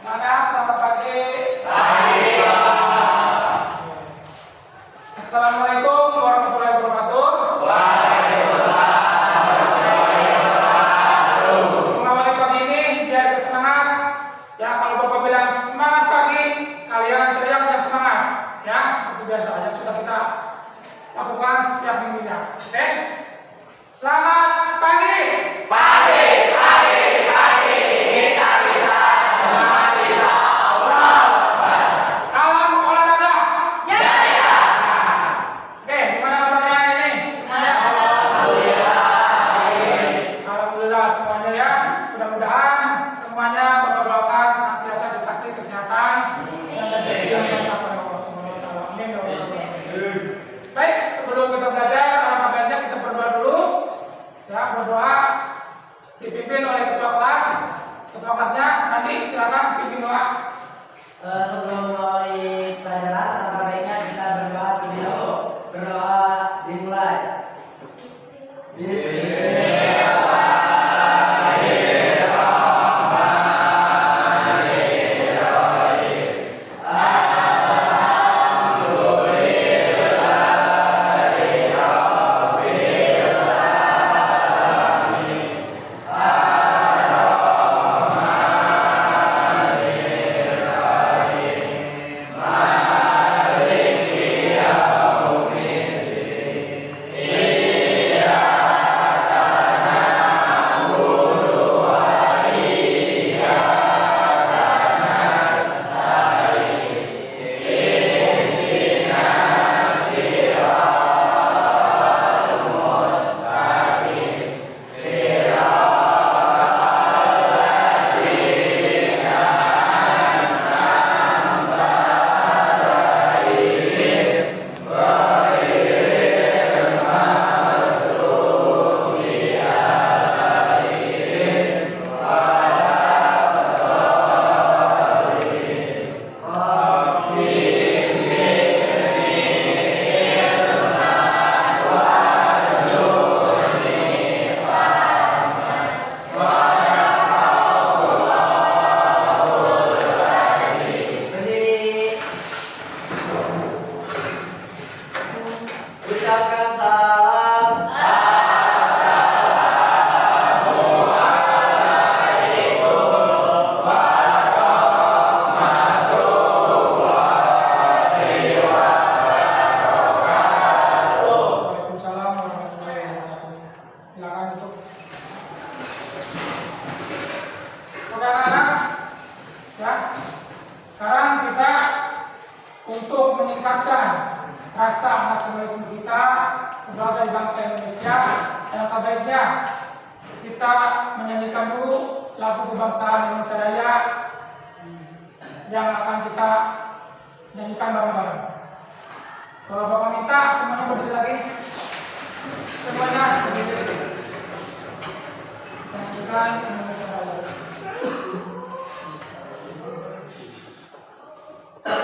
Semangat, selamat pagi. Pagi, Pak. Assalamualaikum warahmatullahi wabarakatuh. Waalaikumsalam warahmatullahi wabarakatuh. Mengawali pagi ini biar bersemangat. Ya, kalau Bapak bilang semangat pagi, kalian teriak yang semangat. Ya, seperti biasa yang sudah kita lakukan setiap minggunya. Oke? Selamat pagi. Pagi, kita bisa, semua bisa. Allah. Salam olahraga. Jaya. Oke, gimana kabarnya ini? Semuanya? Alhamdulillah semuanya ya. Mudah-mudahan semuanya Bapak doakan senantiasa dikasih kesehatan dan rezeki yang banyak oleh Allah Subhanahu wa taala. Amin ya rabbal alamin. Baik, sebelum kita belajar, alangkah baiknya kita berdoa dulu. Ya, berdoa dipimpin oleh ketua kelas. Ketua kelasnya nanti silakan pimpin doa. Sebelum mulai pelajaran, alangkah baiknya kita berdoa terlebih dahulu. Berdoa dimulai. Berdiri. Ucapkan salam. Waalaikumsalam warahmatullahi wabarakatuh. Silakan untuk saudara-saudara, ya. Sekarang kita untuk meningkatkan rasa nasionalisme kita sebagai bangsa Indonesia, alangkah baiknya kita menyanyikan dulu lagu kebangsaan Indonesia Raya yang akan kita nyanyikan bareng-bareng. Kalau Bapak minta semuanya berdiri lagi. Semuanya berdiri. Nyanyikan Indonesia Raya. Kita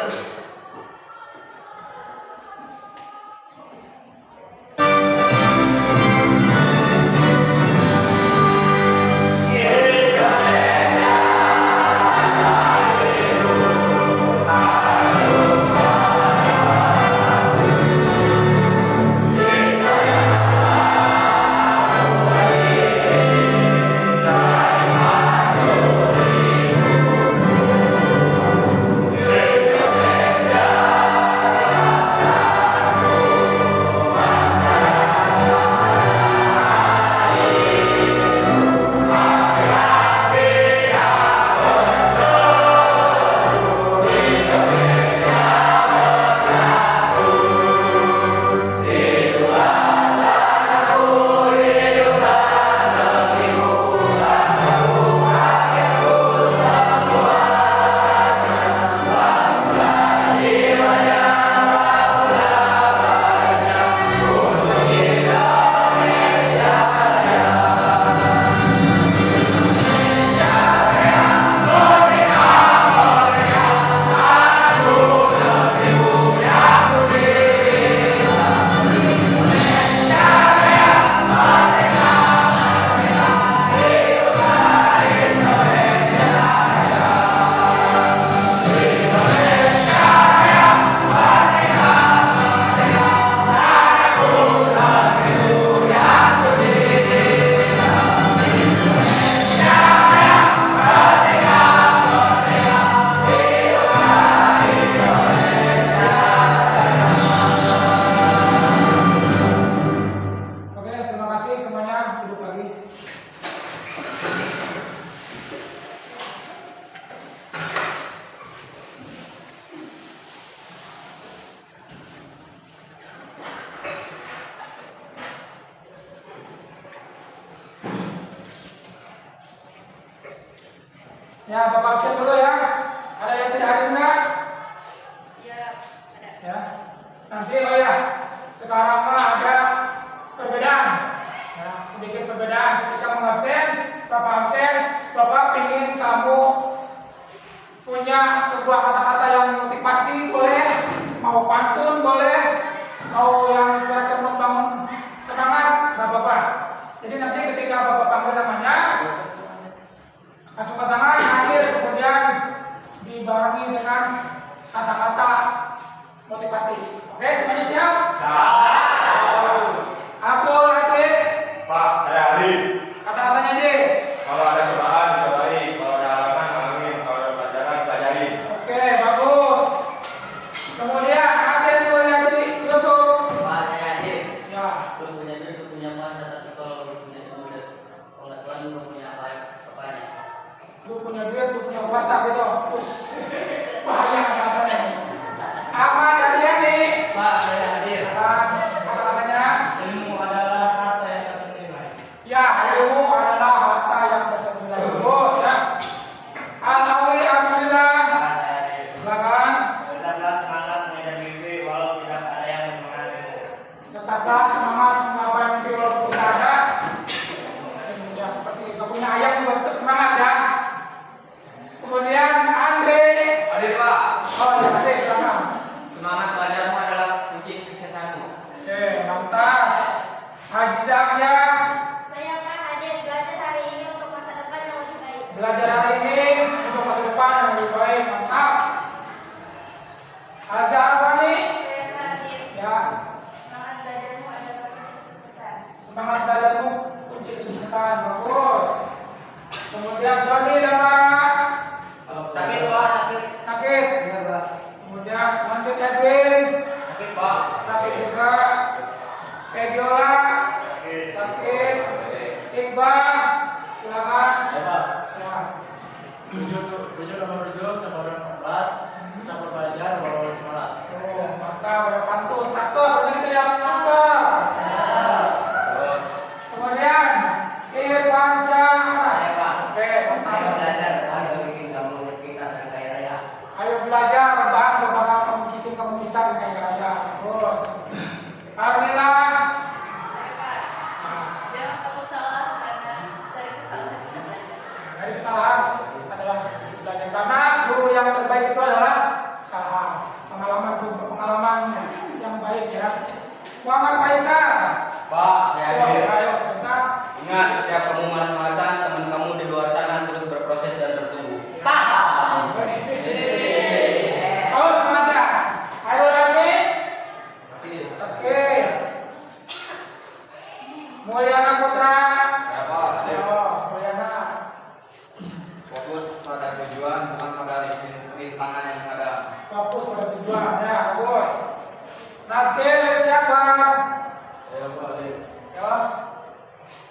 Ya, Bapak absen dulu ya. Ada yang tidak hadir enggak? Iya, ada. Ya. Nanti oh ya, sekarang mah ada perbedaan. Ya, sedikit perbedaan ketika mengabsen, Bapak absen, Bapak ingin kamu punya sebuah kata-kata yang motivasi boleh, mau pantun boleh, mau yang kelihatan membangun semangat, nggak apa-apa. Jadi nanti ketika Bapak panggil namanya, acungkan tangan, hadir, kemudian dibarengi dengan kata-kata motivasi. Oke, semuanya siap? Abdul Aziz, Pak, saya Ali. kata-katanya Jis. Kalau ada cobaan, cobai. Kalau ada halangan, halangin. Kalau ada pelajaran, pelajari. Oke, bagus. Kemudian Aden Mulyadi Yusuf. Pak, saya hadir. Ya, Belum punya duit, belum punya masa, tapi kalau belum punya duit, pengetahuan belum punya apa-apanya. lu punya duit, lu punya kuasa gitu. Us, bahaya kata-katanya. Ahmad Ariani. Pak, saya hadir. Kata-katanya, Ilmu adalah harta yang tak ternilai. ya ilmu adalah harta yang ternilai. Bagus ya. Alawi Alhamdulillah. Pak, saya hadir. Silakan. Tetaplah semangat mengejar mimpi walau tidak ada yang menemanimu. Tetaplah semangat menggapai mimpi walaupun tidak ada. Ya seperti itu. Punya ayam juga tetap semangat ya. Kemudian Andre. Hadir, Pak. Oh ya, Andre silakan. Semangat belajarmu adalah kunci kesuksesanmu. Oke, mantap. Haji Zahya, Saya Pak hadir belajar hari ini untuk masa depan yang lebih baik. belajar hari ini untuk masa depan yang lebih baik. Mantap. Azhar Arwani, Saya Pak hadir. ya, Semangat belajarmu adalah kunci kesuksesan. semangat belajarmu kunci kesuksesan. Bagus. Kemudian Joni dan Lara, Sakit, Pak, sakit. sakit. Iya, Pak. Kemudian lanjut Edwin, Sakit, Pak. sakit juga. Egiola, Sakit. sakit. Iqbal, silakan. Ya, Pak. Ya. 7 nomor 7 sama nomor 14. Kita belajar walau 15. Oh, mantap, ada pantun, cakep, ini kayak cakep. Kemudian Irfan Syah. Saya, Pak. Oke, Ayo mantap. belajar, ayo bikin kamu kita kaya raya. Ayo belajar, rebahan gak bakal kamu kita kayak raya. Terus, Armila. Saya Pak. Jangan takut salah karena dari kesalahan kita belajar. Dari kesalahan adalah belajar karena guru yang terbaik itu adalah kesalahan. Pengalaman yang baik ya. Muhammad Faisal. Pak, saya Oh, hadir. ayo Faisal. Ingat, setiap kamu malas-malasan, teman kamu di luar sana terus berproses dan bertumbuh. Paham. Ayo semangatnya. Ayo Rami. Hadir. Oke. Mulyana Putra. Ya, Pak. Hadir. Ayo, Mulyana. Fokus pada tujuan, bukan pada rintangan yang ada. Fokus pada tujuan ya, bagus. Nazkil siapa? Ya, Pak. Hadir. Ya.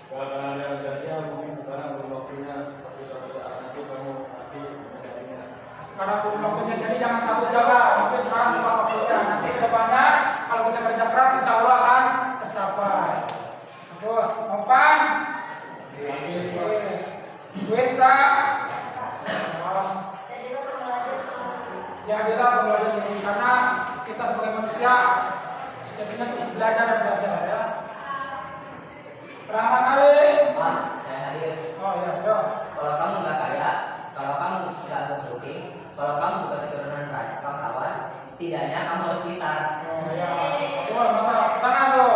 Kalau ada saja mungkin sekarang belum waktunya, tapi suatu saat nanti kamu pasti menjadinya. Sekarang belum waktunya, jadi jangan takut jaga. Mungkin sekarang bukan waktunya. Nanti ke depannya kalau kita kerja keras, insya Allah akan tercapai. Terus, Nopan. Winsa. Jadilah pembelajar semua. Ya adalah pembelajar ini karena kita sebagai manusia sejatinya terus belajar dan belajar ya. Rahmat Ali. Pak, saya hadir. Oh ya, yo. Kalau kamu nggak kaya, kalau kamu nggak bersyukur, kalau kamu bukan keturunan bangsawan, setidaknya kamu harus pintar. Oh ya. Wah, mantap. Tangan tuh.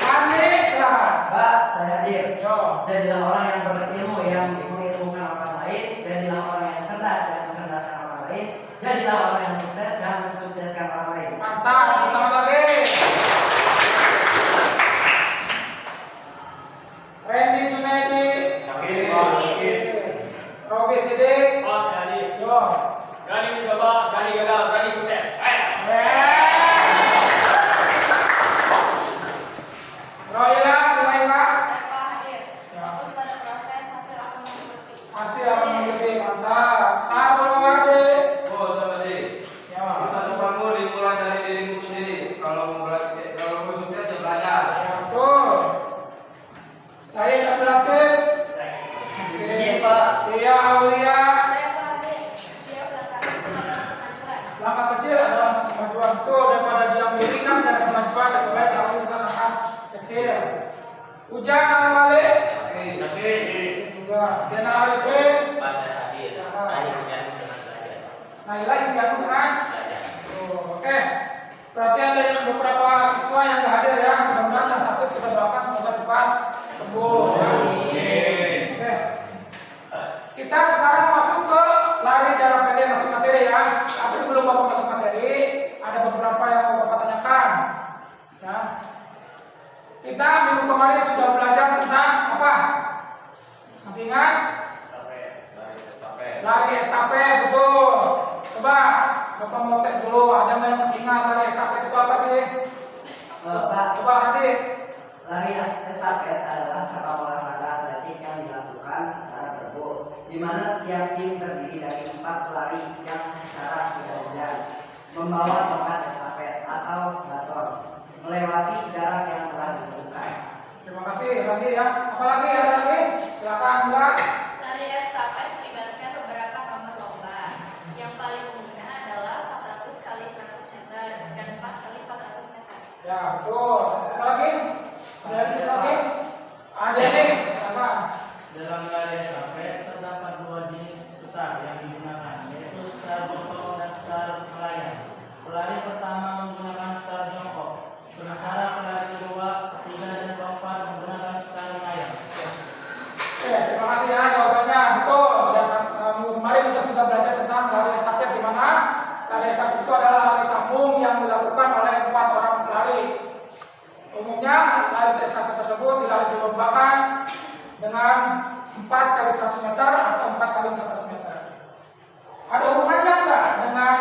Andi, silakan. Pak, saya hadir. Yo. Jadilah orang yang berilmu yang mengilmukan orang lain. Jadilah orang yang cerdas yang mencerdaskan orang lain. Jadilah orang yang sukses yang mensukseskan orang lain. Mantap. Tambah lagi. Randy Junaidi. Sakit, Pak, sakit. Robi Sidik. Pak, saya hadir. Yo. Berani mencoba, berani gagal, berani sukses. Ayo. Royla, Sulaima. Saya Pak hadir. Ya. Fokus pada proses hasil akan mengikuti. Masih akan mengikuti, mantap. Sarul Mawardi. Oh, terima kasih. Ya. Kesatuanmu dimulai dari dirimu sendiri. Kalau mau sukses ya belajar. Ya, betul. Saya Abdul Latif. Satria Aulia. Saya Fahri. Siap langkah kecil adalah kemajuan. Langkah kecil adalah kemajuan. Tuh, daripada diam diri kan ada kemajuan, lebih baik diambil dengan langkah kecil. Ujang Wali. Sakit. Juga. Jana Arifin. Pas saya hadir. Tadi dengan belajar. Naila Impianu dengan. Belajar. Tuh, oke. Berarti ada yang beberapa siswa yang nggak hadir ya. Mudah-mudahan yang sakit kita doakan semoga cepat sembuh. Ya. Oke. Kita sekarang masuk ke lari jarak pendek, masuk materi ya. Tapi sebelum Bapak masuk materi, ada beberapa yang mau Bapak tanyakan. Ya. Kita minggu kemarin sudah belajar tentang apa? Masih ingat? Lari estafet, betul. Coba Bapak mau tes dulu, ada nggak yang masih ingat lari estafet itu apa sih? Pak, Coba nanti. lari estafet adalah cabang olahraga atletik yang dilakukan secara berebut, di mana setiap tim terdiri dari 4 pelari yang secara bergantian membawa tongkat estafet atau baton melewati jarak yang telah ditentukan. Terima kasih lagi ya. Apalagi ada lagi? Silakan Mbak. Lari estafet melibatkan beberapa nomor lomba. Yang paling mudah adalah 400 kali 100 meter dan 4 kali 400 meter. Ya betul. Siapa lagi? Ada lagi? Siapa lagi? Ada nih. Silakan. Dalam lari estafet terdapat 2 jenis start yang digunakan, yaitu start jongkok dan start melayang. Pelari pertama menggunakan start jongkok, sementara pelari kedua, ketiga, dan keempat menggunakan start melayang. Oke, terima kasih ya jawabannya. Betul. Ya, minggu kemarin kita sudah belajar tentang lari estafet di mana lari estafet itu adalah lari sambung yang dilakukan oleh 4 orang pelari. Umumnya lari estafet tersebut dilombakan dengan 4 kali 100 meter atau 4 kali 400 meter. Ada hubungannya enggak dengan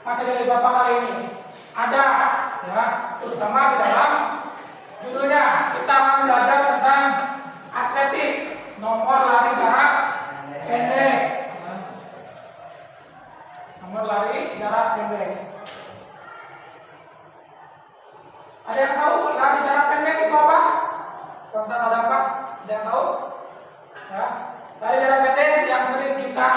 materi Bapak kali ini? Ada, ya, terutama di dalam judulnya kita akan belajar tentang atletik, nomor lari jarak pendek. Nomor lari jarak pendek. Ada yang tahu lari jarak pendek itu apa? Spontan ada apa? Ada yang tahu? Ya, lari jarak pendek yang sering kita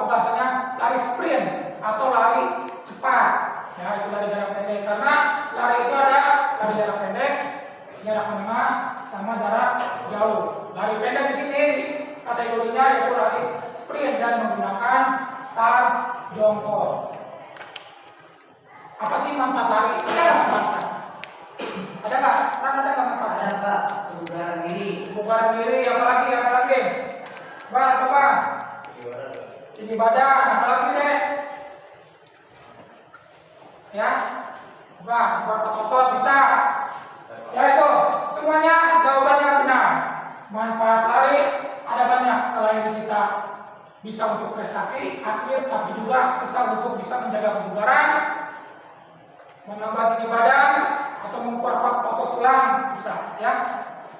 bahasanya lari sprint atau lari cepat. Ya, itu lari jarak pendek. Karena lari itu ada lari jarak pendek, jarak menengah, sama jarak jauh. Lari pendek di sini kategorinya yaitu lari sprint dan menggunakan start jongkok. Apa sih manfaat lari? Ada nggak manfaat? Ada nggak? Kan ada nggak manfaatnya? Ada Pak, kebugaran diri. Kebugaran diri, apalagi? Apalagi? Apa? Tinggi badan, apalagi deh? Ya, buat otot bisa. Ya itu, semuanya jawabannya benar. Manfaat lari ada banyak selain kita bisa untuk prestasi atlet, tapi juga kita untuk bisa menjaga kebugaran, menambah tinggi badan atau memperkuat otot tulang bisa, ya.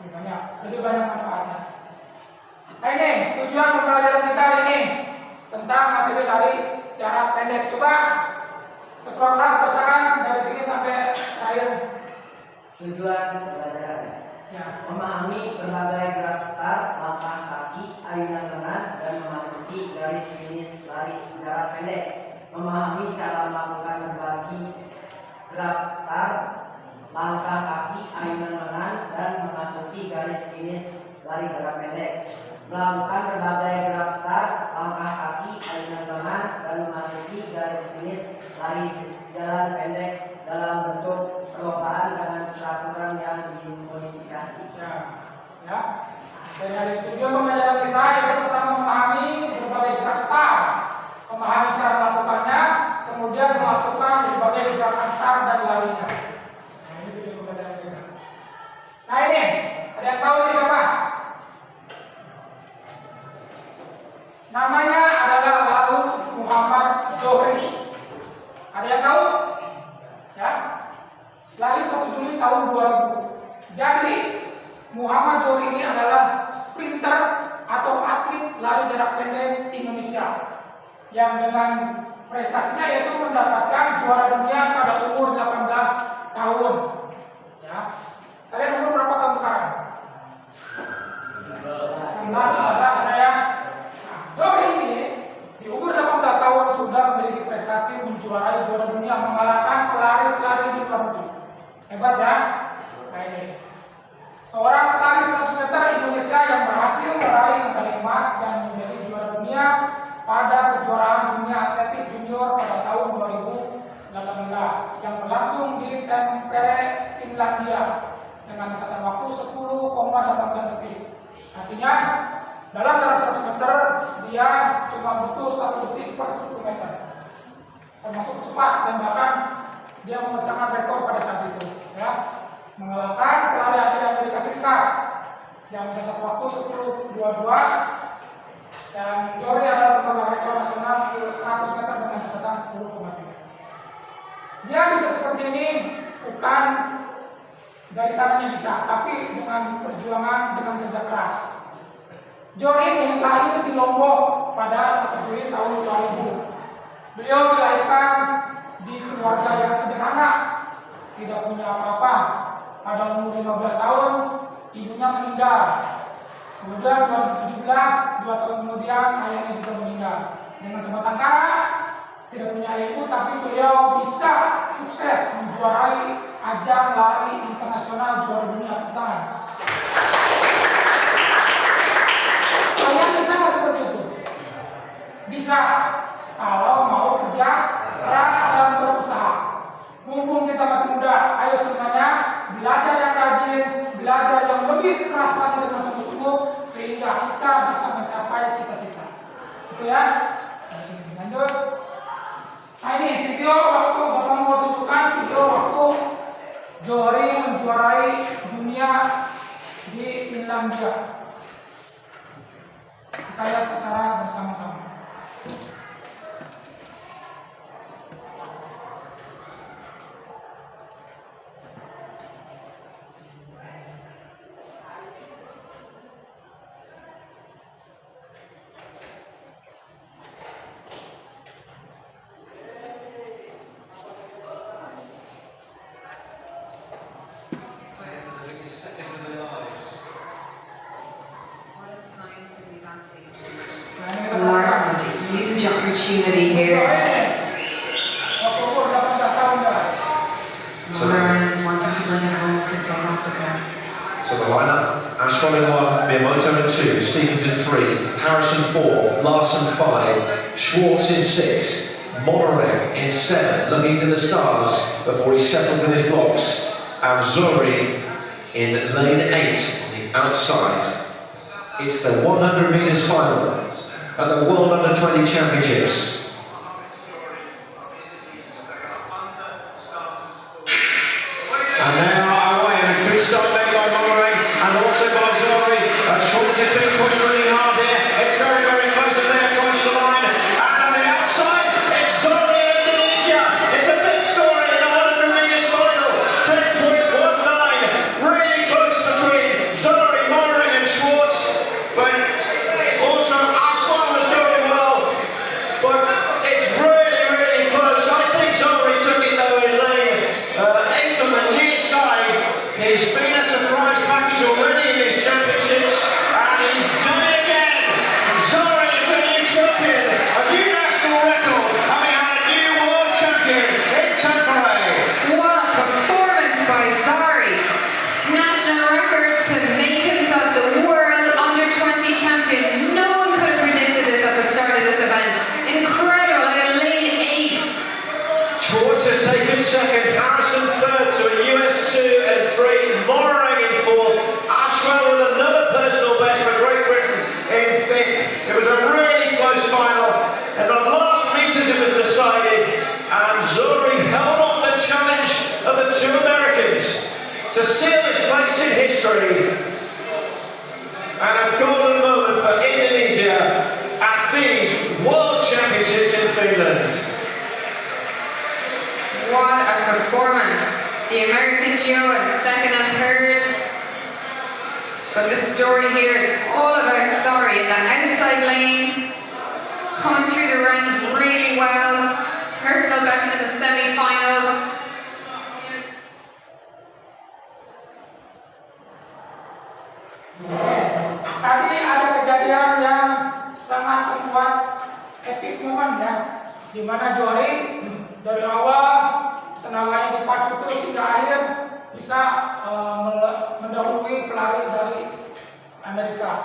Ini banyak, lebih banyak manfaatnya. Nah ini tujuan pembelajaran kita hari ini tentang materi lari jarak pendek. Coba ketua kelas bacakan dari sini sampai akhir. Tujuan pembelajaran Ya. memahami berbagai gerak start, langkah kaki, ayunan lengan, dan memasuki garis finish lari jarak pendek. Memahami cara melakukan berbagai gerak start, langkah kaki, ayunan lengan, dan memasuki garis finish lari jarak pendek. Melakukan berbagai gerak start, langkah kaki, ayunan lengan, dan memasuki garis finish lari jalan pendek dalam bentuk perlombaan dengan peraturan yang dimodifikasi. Ya. Dari tujuan pembelajaran kita yaitu pertama memahami berbagai gerak start, memahami cara melakukannya, kemudian melakukan berbagai gerakan start dan larinya. Nah ini tujuan pembelajaran kita. Nah ini ada yang tahu ini siapa? Namanya adalah Lalu Muhammad Zohri. Ada yang tahu? Ya. Lahir 1 Juli tahun 2000. Jadi Muhammad Zohri ini adalah sprinter atau atlet lari jarak pendek Indonesia yang dengan prestasinya yaitu mendapatkan juara dunia pada umur 18 tahun. Ya. Kalian umur berapa tahun sekarang? 19. Ada Hebat ya. Nah, ini seorang pelari 100 meter Indonesia yang berhasil meraih medali emas dan menjadi juara dunia pada kejuaraan dunia atletik junior pada tahun 2018 yang berlangsung di Tampere, Finlandia dengan catatan waktu 10,18 detik. Artinya dalam jarak 100 meter dia cuma butuh 1 detik per 10 meter, termasuk cepat, dan bahkan dia memecahkan rekor pada saat itu, ya, mengalahkan pelari asal Amerika Serikat yang mencetak waktu 10.22, dan Jory adalah pemegang rekor nasional 100 meter dengan catatan 10,3. Dia bisa seperti ini bukan dari sananya bisa, tapi dengan perjuangan, dengan kerja keras. Jory ini lahir di Lombok pada 1 Juli tahun 2000. Beliau dilahirkan di keluarga yang sederhana, tidak punya apa-apa. Pada umur 15 tahun, ibunya meninggal. Kemudian 2017, 2 tahun kemudian, ayahnya juga meninggal. Dengan sebatang kara, tidak punya ibu, tapi beliau bisa sukses menjuarai ajang lari internasional juara dunia pertahanan. Kalian bisa nggak seperti itu? Bisa, kalau mau kerja keras dan berusaha. Mumpung kita masih muda, ayo semuanya belajar yang rajin, belajar yang lebih keras lagi dengan sungguh-sungguh, sehingga kita bisa mencapai cita-cita. Itu ya. Lanjut. Nah ini video waktu Bapak mau tunjukkan video waktu Jory menjuarai dunia di Finlandia. Kita lihat secara bersama-sama. Lars has a huge opportunity here. Lauren wanting to bring it home for South Africa. So the lineup: Ashwell in 1, Miyamoto in 2, Stevens in 3, Harrison 4, Larson 5, Schwartz in 6, Monterey in 7, looking to the stars before he settles in his blocks. Azuri in lane 8 on the outside. It's the 100 meters final at the World Under-20 Championships. And now away, and a good start made by Monterey and also by Zori. Schwartz is being pushed really hard here. It's very, very close to there, across the line. And on the outside, it's Zori of Indonesia. It's a big story in the 100 meters final. 10.19, really close between Zori, Monterey and Schwartz. But also Ashwell was going well. But it's really, really close. I think Zori took it though in lane 8 on the near side. He's been a surprise package already in these championships, and he's done it again. Zori is the new champion, a new national record, and we have a new world champion in Tampere. What a performance by Zari! National record to make himself the world under-20 champion. No one could have predicted this at the start of this event. Incredible, in lane 8. Schwartz has taken second, Harrison third, so a US 2 and 3, Monterey in fourth, Ashwell with another personal best for Great Britain in fifth. It was a really close final. In the last meters it was decided, and Zuri held off the challenge of the two Americans to seal his place in history. And a golden moment for Indonesia at these World Championships in Finland. What a performance. The American duo in second and third. But the story here is all about Zari in that outside lane. Coming through the rounds really well. Personal best in the semi-final. Tadi ada kejadian yang sangat membuat epic moment ya, di mana Jory dari awal tenaganya dipacu terus hingga akhir bisa mendahului pelari dari Amerika.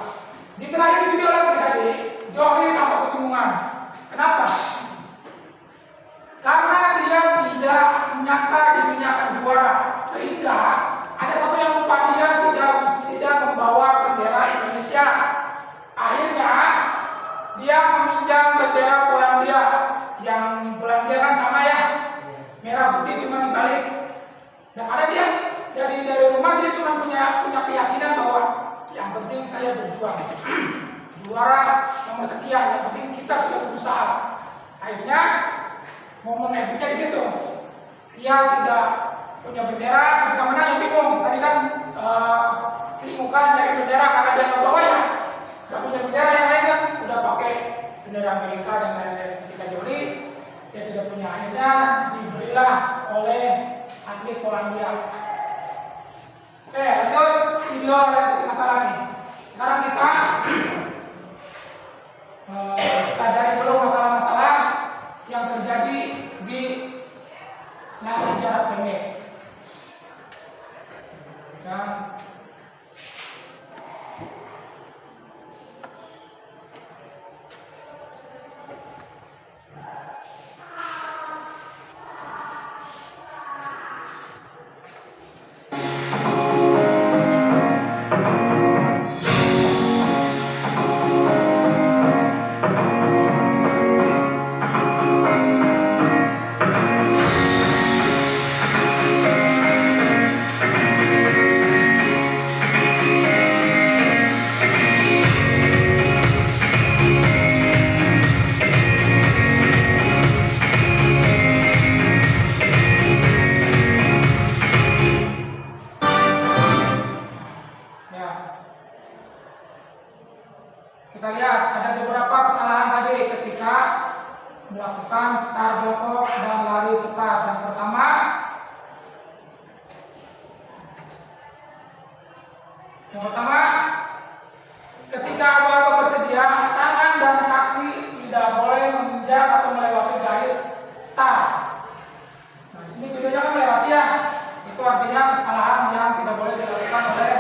Di terakhir video lagi tadi, Johri tampak kebingungan. Kenapa? Karena dia tidak menyangka dirinya akan juara, sehingga ada satu yang lupa, dia tidak membawa bendera Indonesia. Akhirnya dia meminjam bendera Polandia, yang Polandia kan sama ya, merah putih cuma dibalik. Dan karena dia dari rumah dia cuma punya keyakinan bahwa yang penting saya berjuang, juara nomor sekian, yang penting kita sudah berusaha. Akhirnya momen epicnya di situ. Dia tidak punya bendera, ketika menang ya bingung. Tadi kan celingukan dari bendera karena dia nggak bawa ya. Nggak punya bendera, yang lain kan udah pakai bendera Amerika dan lain-lain. Ketika Johri dia tidak punya, akhirnya diberilah oleh atlet Polandia. Oke, lanjut video orientasi masalah nih. Sekarang kita pelajari dulu masalah-masalah yang terjadi di lari jarak pendek. Dan kita lihat ada beberapa kesalahan tadi ketika melakukan start jongkok dan lari cepat. Yang pertama, ketika aba-aba bersedia, tangan dan kaki tidak boleh menginjak atau melewati garis start. Nah, di sini videonya kan melewati ya. Itu artinya kesalahan yang tidak boleh dilakukan oleh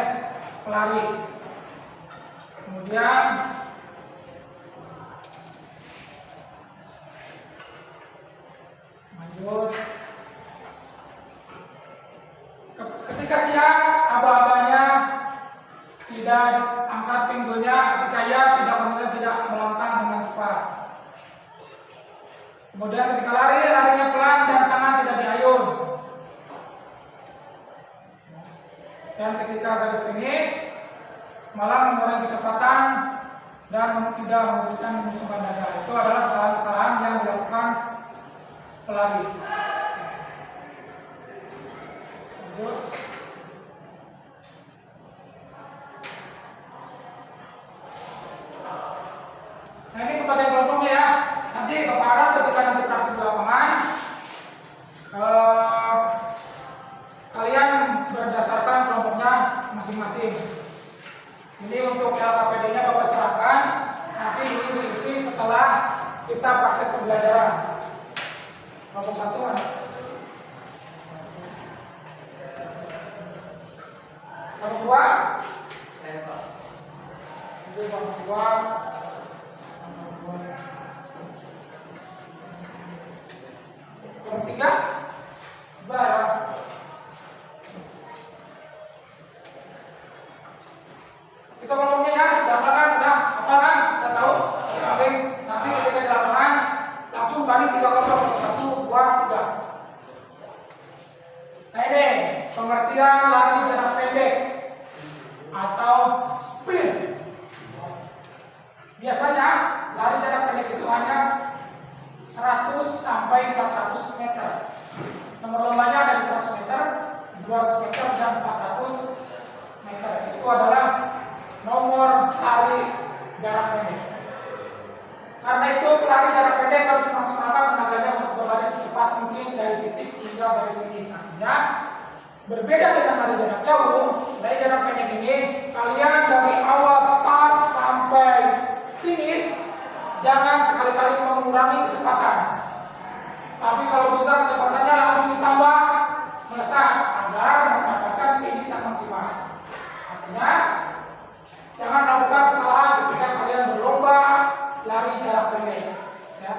pelari. Kemudian lanjut, ketika siap aba-abanya tidak angkat pinggulnya, ketika ia tidak melangkah dengan cepat. Kemudian ketika larinya pelan dan tangan tidak diayun. Dan ketika garis finish malah mengurangi kecepatan dan tidak memberikan membusungkan dada. Itu adalah kesalahan-kesalahan yang dilakukan pelari. Lanjut. Nah, ini pembagian kelompoknya ya. Nanti Bapak harap ketika nanti praktis di lapangan, kalian berdasarkan kelompoknya masing-masing. Ini untuk LKPD-nya Bapak cerahkan. Nanti ini diisi setelah kita praktek pembelajaran. Kelompok 1 mana? Kelompok 2? Ini kelompok 2. Kelompok 3? Barang. Kita kelompoknya ya, di lapangan udah apa kan? Udah tahu? Masing. Nanti ketika di lapangan langsung baris 3 kelompok, 1, 2, 3. Nah ini pengertian lari jarak pendek atau sprint. Biasanya lari jarak pendek itu hanya 100 sampai 400 meter. Nomor lombanya ada di 100 meter, 200 meter, dan 400 meter. Itu adalah nomor lari jarak pendek. Karena itu pelari jarak pendek harus memaksimalkan tenaganya untuk berlari secepat mungkin dari titik hingga garis finish. Artinya berbeda dengan lari jarak jauh, lari jarak pendek ini kalian dari awal start sampai finish jangan sekali-kali mengurangi kecepatan. Tapi kalau bisa kecepatannya langsung ditambah melesat agar mencapai bisa maksimal. Artinya jangan lakukan kesalahan ketika kalian berlomba lari jarak pendek. Ya.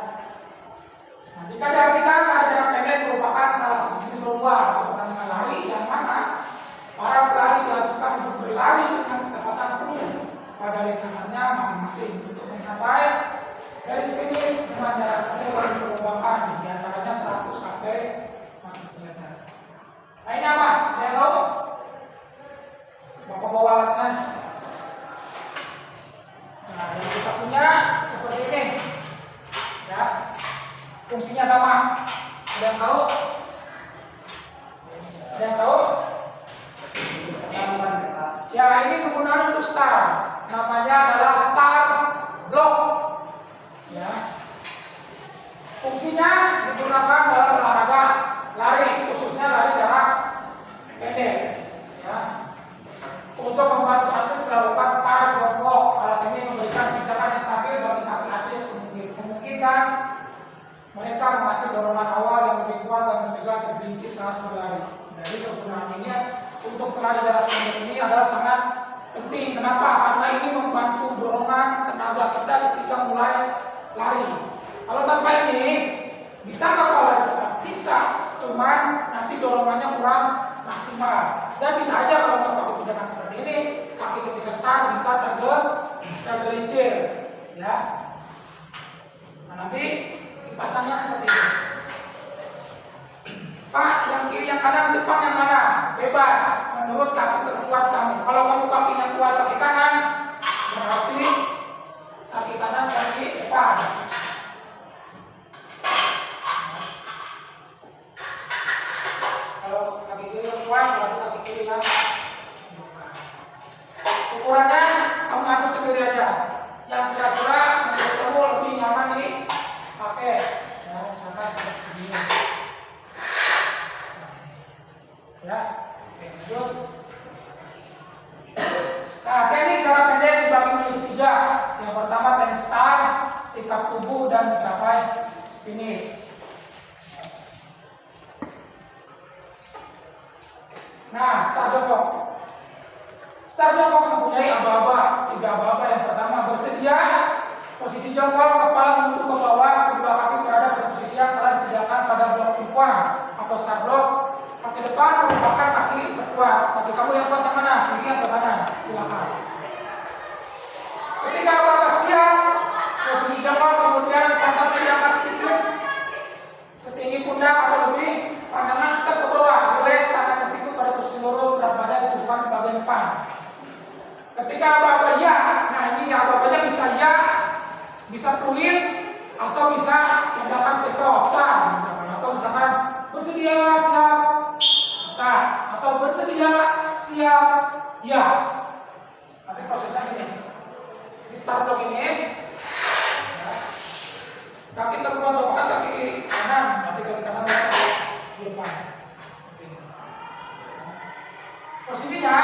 Nah, jika diartikan lari jarak pendek merupakan salah satu jenis lomba atau pertandingan lari yang mana para pelari diharuskan untuk berlari dengan kecepatan penuh pada lintasannya masing-masing untuk mencapai garis finish dengan jarak tempuh yang diperlombakan di antaranya 100 sampai 400 meter. Nah, ini apa? Yang tahu? Bapak bawa alatnya. Nah, yang kita punya seperti ini. Ya. Fungsinya sama. Ada yang tahu? Ada yang tahu? Ya, ini kegunaan untuk start. Namanya adalah start block. Ya. Fungsinya digunakan dalam olahraga lari, khususnya lari jarak pendek. Ya. Untuk membantu atlet melakukan start jongkok, alat ini memberikan pijakan yang stabil bagi kaki atlet, memungkinkan mereka menghasilkan dorongan awal yang lebih kuat dan mencegah tergelincir saat berlari. Jadi kegunaan ini untuk pelari jarak pendek ini adalah sangat penting. Kenapa? Karena ini membantu dorongan tenaga kita ketika mulai lari. Kalau tanpa ini, bisa nggak lari cepat? Bisa, cuman nanti dorongannya kurang maksimal. Dan bisa aja kalau nggak pakai pijakan seperti ini, kaki ketika start bisa tergelincir, ya. Nah, nanti dipasangnya seperti ini. Pak, yang kiri, yang kanan, depan yang mana? Bebas, menurut kaki terkuat kamu. Kalau kamu kaki yang kuat kaki kanan, berarti kaki kanan kaki depan. Kalau kaki kiri yang kuat, berarti kaki kiri yang depan. Ukurannya kamu atur sendiri aja. Yang kira-kira menurut kamu lebih nyaman dipakai. Ya, misalkan seperti segini. Ya, oke, lanjut. Nah, teknik jarak pendek dibagi menjadi 3. Yang pertama teknik start, sikap tubuh dan mencapai finish. Nah, start jongkok. Start jongkok mempunyai aba-aba, 3 aba-aba. Yang pertama bersedia, posisi jongkok, kepala menunduk ke bawah, kedua kaki berada pada posisi yang telah disediakan pada blok tumpuan atau start block. Kaki depan merupakan kaki terkuat. Kaki kamu yang kuat yang mana? Kiri atau kanan? Silakan. Ketika Bapak siap, posisi jongkok, kemudian pantatnya diangkat sedikit setinggi pundak atau lebih, pandangan tetap ke bawah, relax, tangan siku pada posisi lurus, berat badan ditujukan ke bagian depan. Ketika Bapak ya, nah ini ya Bapaknya bisa ya, bisa fluid, atau bisa tindakan stop, atau misalkan bersedia siap, bisa, atau bersedia siap ya. Tapi prosesnya gini, di start block ini ya, kaki terkuat Bapak kaki kanan, nanti kaki kanan di depan. Posisinya,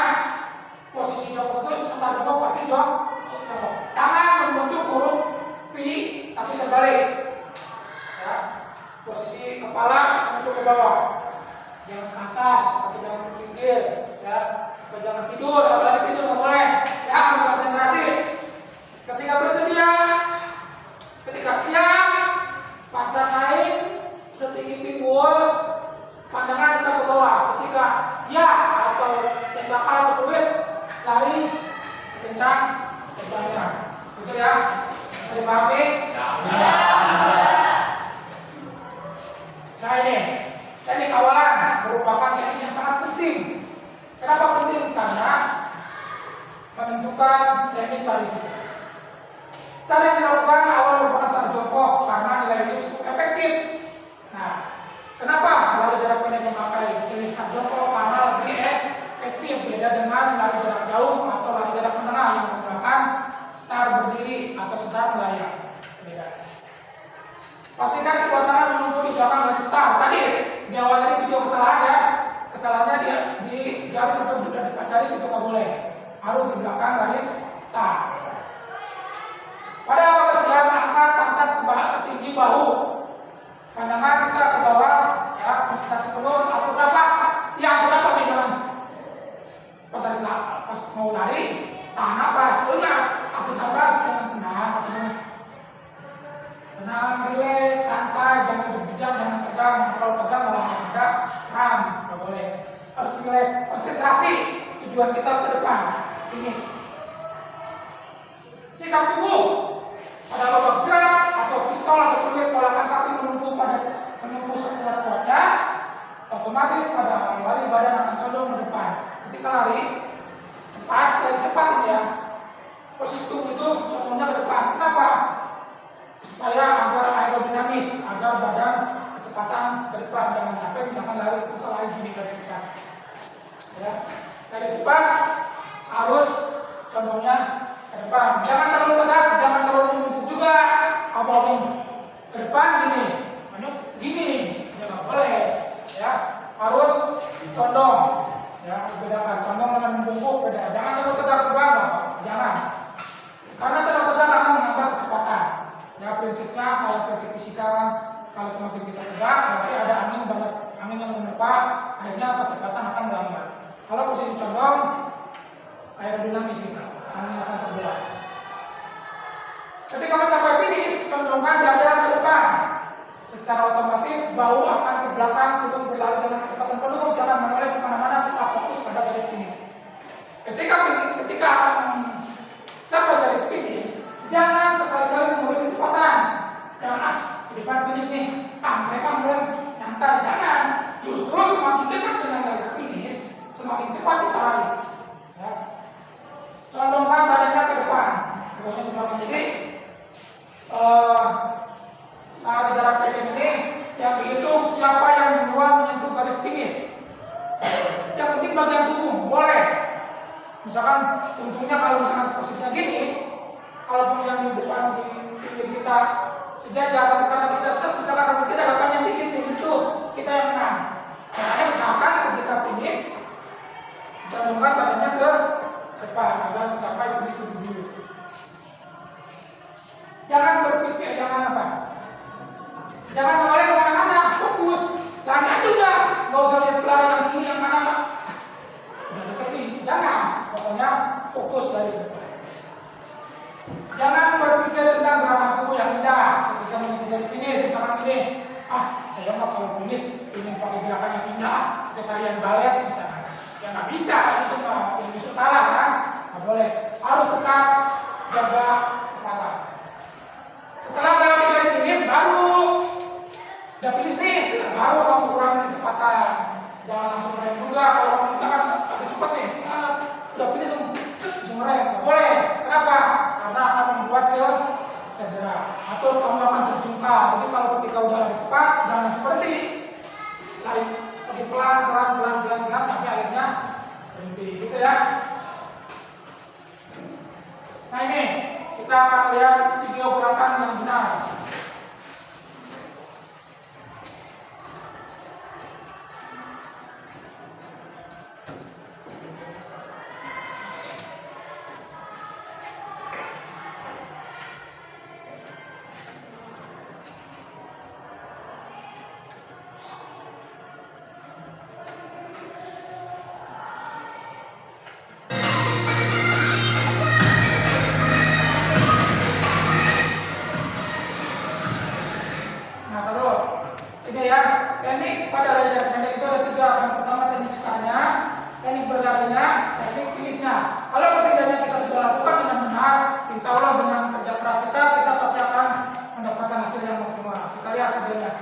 posisi jongkok itu start jongkok pasti jongkok. Tangan membentuk huruf V tapi terbalik. Ya. Posisi kepala menunduk ke bawah, jangan ke atas, tapi jangan ke pinggir, ya. Jangan tidur, apalagi tidur nggak boleh, ya harus konsentrasi. Ketika bersedia, ketika siap, pantat naik setinggi pinggul, pandangan tetap ke bawah. Ketika ya atau tembakan atau fluid, lari sekencang kencangnya. Betul ya? Bisa dipahami? Ya. Nah ini, teknik awalan merupakan teknik yang sangat penting. Kenapa penting? Karena menentukan teknik lari kita. Tadi yang dilakukan awal merupakan start jongkok karena nilai itu cukup efektif. Nah, kenapa lari jarak pendek memakai teknik start jongkok? Karena lebih efektif, beda dengan lari jarak jauh atau lari jarak menengah yang menggunakan start berdiri atau start melayang. Beda. Pastikan kedua tangan menunggu di belakang garis start. Tadi di awal tadi video kesalahannya dia di garis atau di depan garis itu nggak boleh, harus di belakang garis start. Pada awal siap, angkat pantat setinggi bahu, pandangan kita ke bawah, ya konsentrasi penuh, atur nafas, ya atur nafas nih jangan. tujuan kita ke depan, finish. Sikap tubuh pada babak gerak atau pistol atau peluit pola kaki menunggu sekuat kuatnya, otomatis pada lari badan akan condong ke depan. Ketika lari cepat ini ya, posisi tubuh itu condongnya ke depan. Kenapa? Supaya agar aerodinamis, agar badan kecepatan ke depan, jangan sampai misalkan lari gini dari cepat. Ya, dari cepat harus condongnya ke depan. Jangan terlalu tegak, jangan terlalu menunduk juga. Abang ke depan gini, ya nggak boleh. Ya, harus condong. Ya, bedakan condong dengan membungkuk beda. Jangan terlalu tegak juga, jangan. Karena terlalu tegak akan menambah kecepatan. Ya, prinsipnya kayak prinsip fisika kan, kalau semakin kita tegak, berarti ada banyak angin yang menerpa, akhirnya kecepatan akan melambat. Kalau posisi condong, aerodinamis kita, angin akan terbelah. Ketika mencapai finish, condongkan dada ke depan. Secara otomatis bau akan ke belakang terus berlari dengan kecepatan penuh, jangan menoleh kemana-mana, tetap fokus pada garis finish. Ketika akan mencapai garis finish, jangan sekali-kali mengurangi kecepatan. Jangan di depan finish nih, mereka nyantai. Jangan. Justru semakin dekat dengan garis finish, semakin cepat kita lari. Ya. Condongkan badannya ke depan, pokoknya ke belakang. Jadi lari jarak pendek ini yang dihitung siapa yang duluan menyentuh garis finish. Yang penting bagian tubuh boleh. Misalkan untungnya kalau misalkan posisinya gini, kalaupun yang di depan di pinggir kita sejajar, tapi karena kita misalkan rambut kita agak panjang dikit itu kita yang menang. Makanya misalkan ketika finish, condongkan badannya ke depan agar mencapai finish lebih dulu. Jangan berpikir, jangan menoleh kemana-mana, fokus, lari aja udah, nggak usah lihat pelari yang kiri yang mana, udah deketin, jangan, pokoknya fokus dari depan. Jangan berpikir tentang gerakan tubuh yang indah ketika mencapai finish, misalkan gini, saya mau kalau finish ingin pakai gerakan yang indah, pakai tarian balet misalkan, ya nggak bisa, itu yang bisa kalah kan, nggak boleh, harus tetap jaga kecepatan. Setelah melewati garis finish baru udah finish nih, baru kamu kurangi kecepatan. Jangan langsung rem juga. Kalau kamu misalkan agak cepat nih, udah finish langsung rem, nggak boleh. Kenapa? Karena akan membuat cedera atau kamu akan terjungkal. Jadi kalau ketika udah lari cepat, jangan langsung berhenti. Lari pelan sampai akhirnya berhenti, gitu ya. Nah ini kita akan lihat video gerakan yang benar. Teknik pada lari jarak pendek itu ada 3. Yang pertama teknik startnya, teknik berlarinya, teknik finishnya. Kalau ketiganya kita sudah lakukan dengan benar, insya Allah dengan kerja keras kita pasti akan mendapatkan hasil yang maksimal. Kita lihat videonya.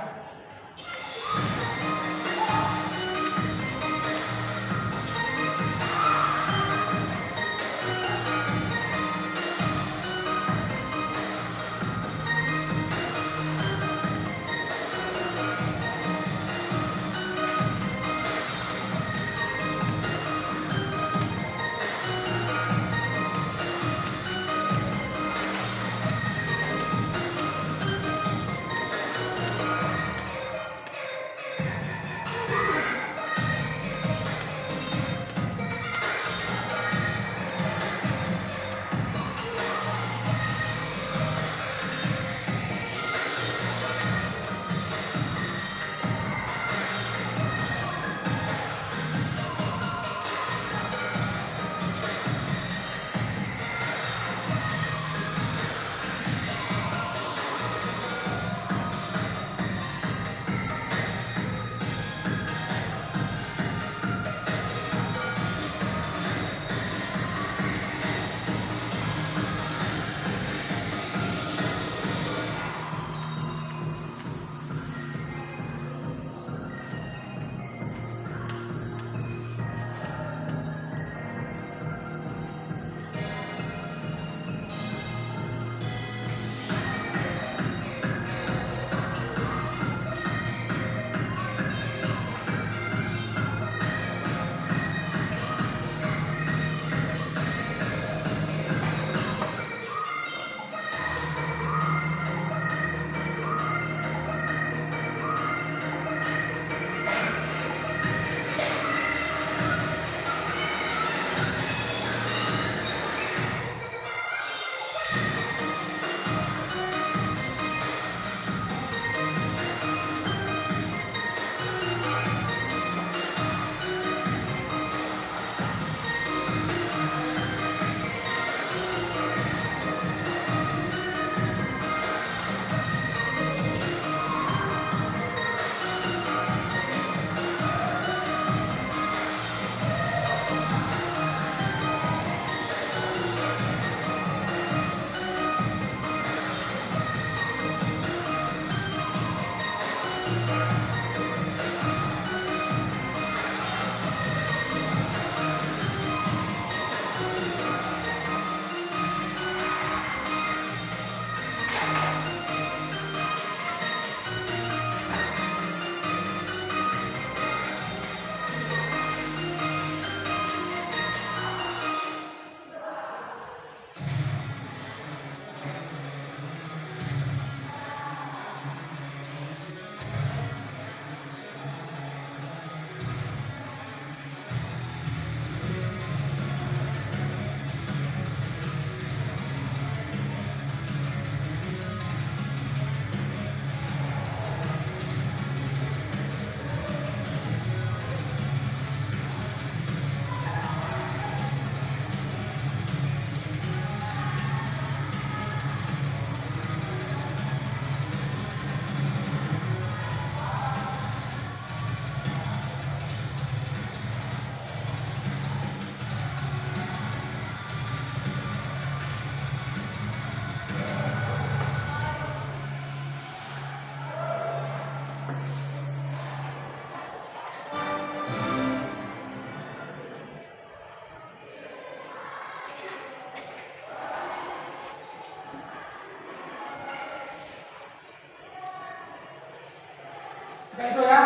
Nah itu ya.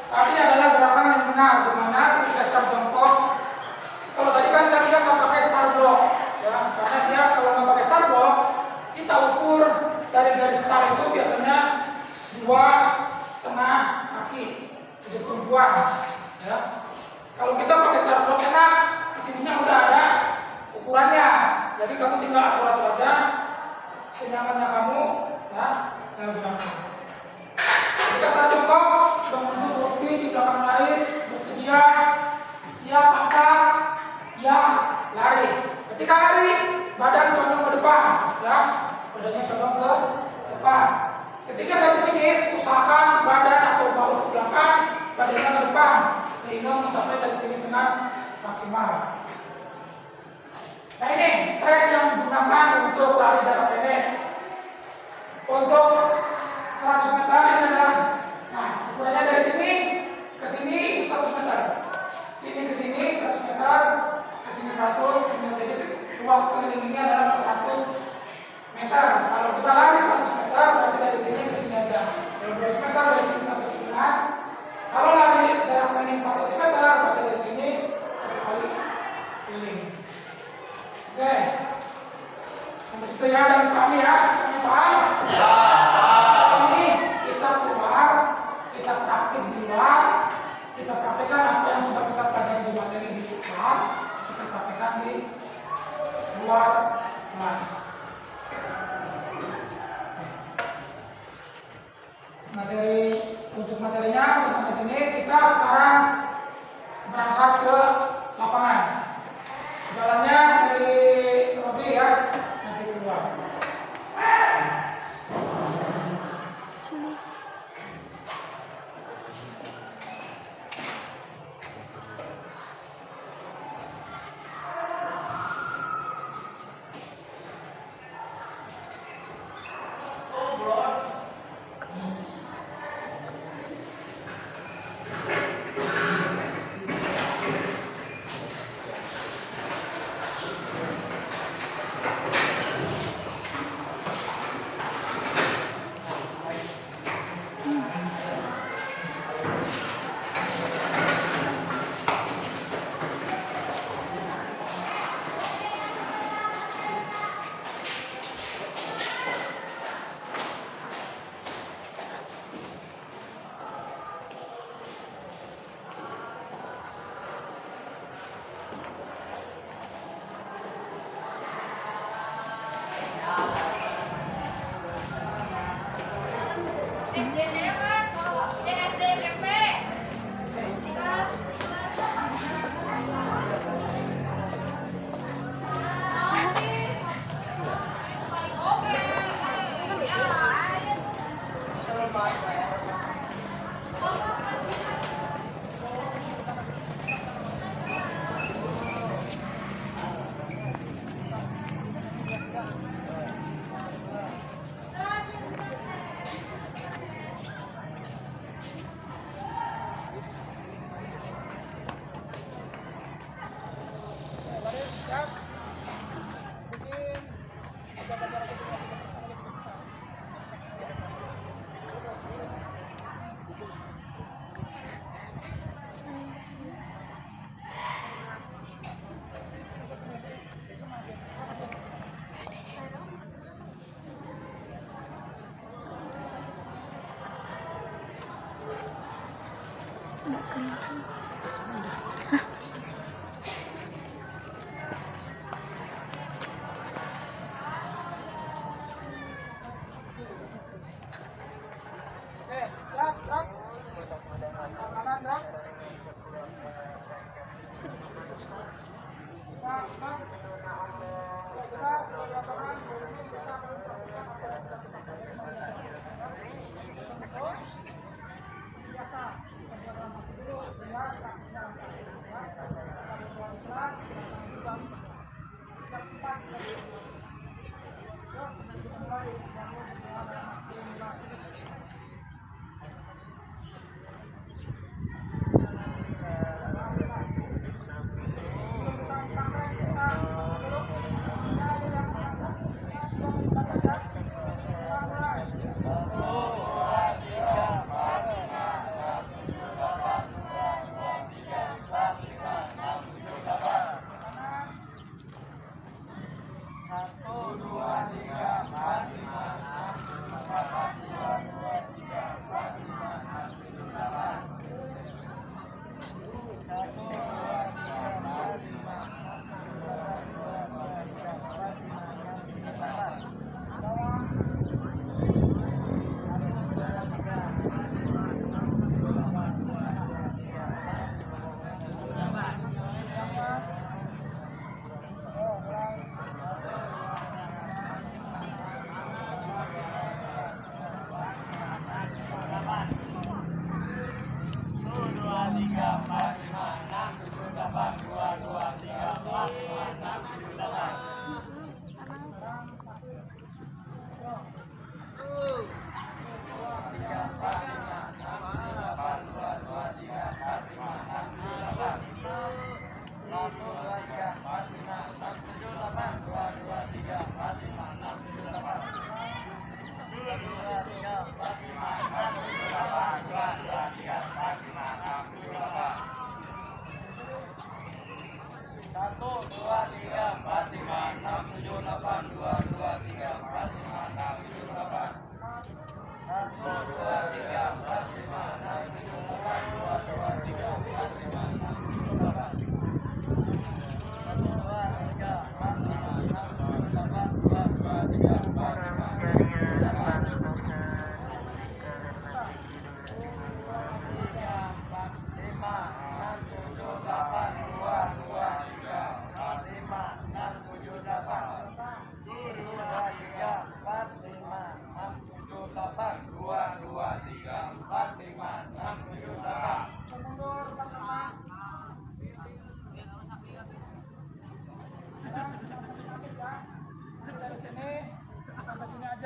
Tadi adalah gerakan yang benar, di mana ketika start jongkok. Kalau tadi kan dia nggak pakai start block, ya, karena dia kalau nggak pakai start block, kita ukur dari garis start itu biasanya 2,5 kaki, 72, ya. Kalau kita pakai start block enak, di sininya udah ada ukurannya, jadi kamu tinggal atur aja senyamannya kamu, ya, gunakan. Ketika start jongkok, bangun berdiri di belakang garis, bersedia, siap angkat, ya, lari. Ketika lari, badan condong ke depan, ya, badannya condong ke depan. Ketika garis finish, usahakan badan atau bahu ke belakang, badannya ke depan, sehingga mencapai garis finish dengan maksimal. Nah ini track yang digunakan untuk lari jarak pendek. Untuk 100 meter ini adalah, nah ukurannya dari sini ke sini 100 meter, sini ke sini 100 meter, ke sini 100, ke sini, jadi luas keliling ini adalah 400 meter. Kalau kita lari 100 meter berarti dari sini ke sini aja. Kalau 200 meter dari sini sampai tikungan. Kalau lari jarak pendek 400 meter berarti dari sini 1 kali keliling. Oke, sampai situ ya, dan paham ya, semuanya paham? Ini kita keluar, kita praktik di luar, kita praktekkan apa yang sudah kita pelajari di materi di kelas, kita praktekkan di luar kelas. Materi untuk materinya sampai sini, kita sekarang berangkat ke lapangan. Jalannya dari Robi ya, nanti keluar.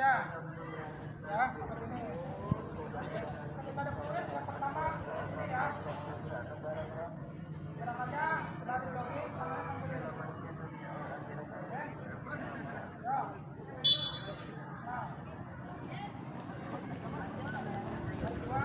saja. Ya, seperti ini. Kita ada peluit yang pertama ini ya. Gerakannya dari jogging tangan sampai oke. Ya. Nah. Kedua.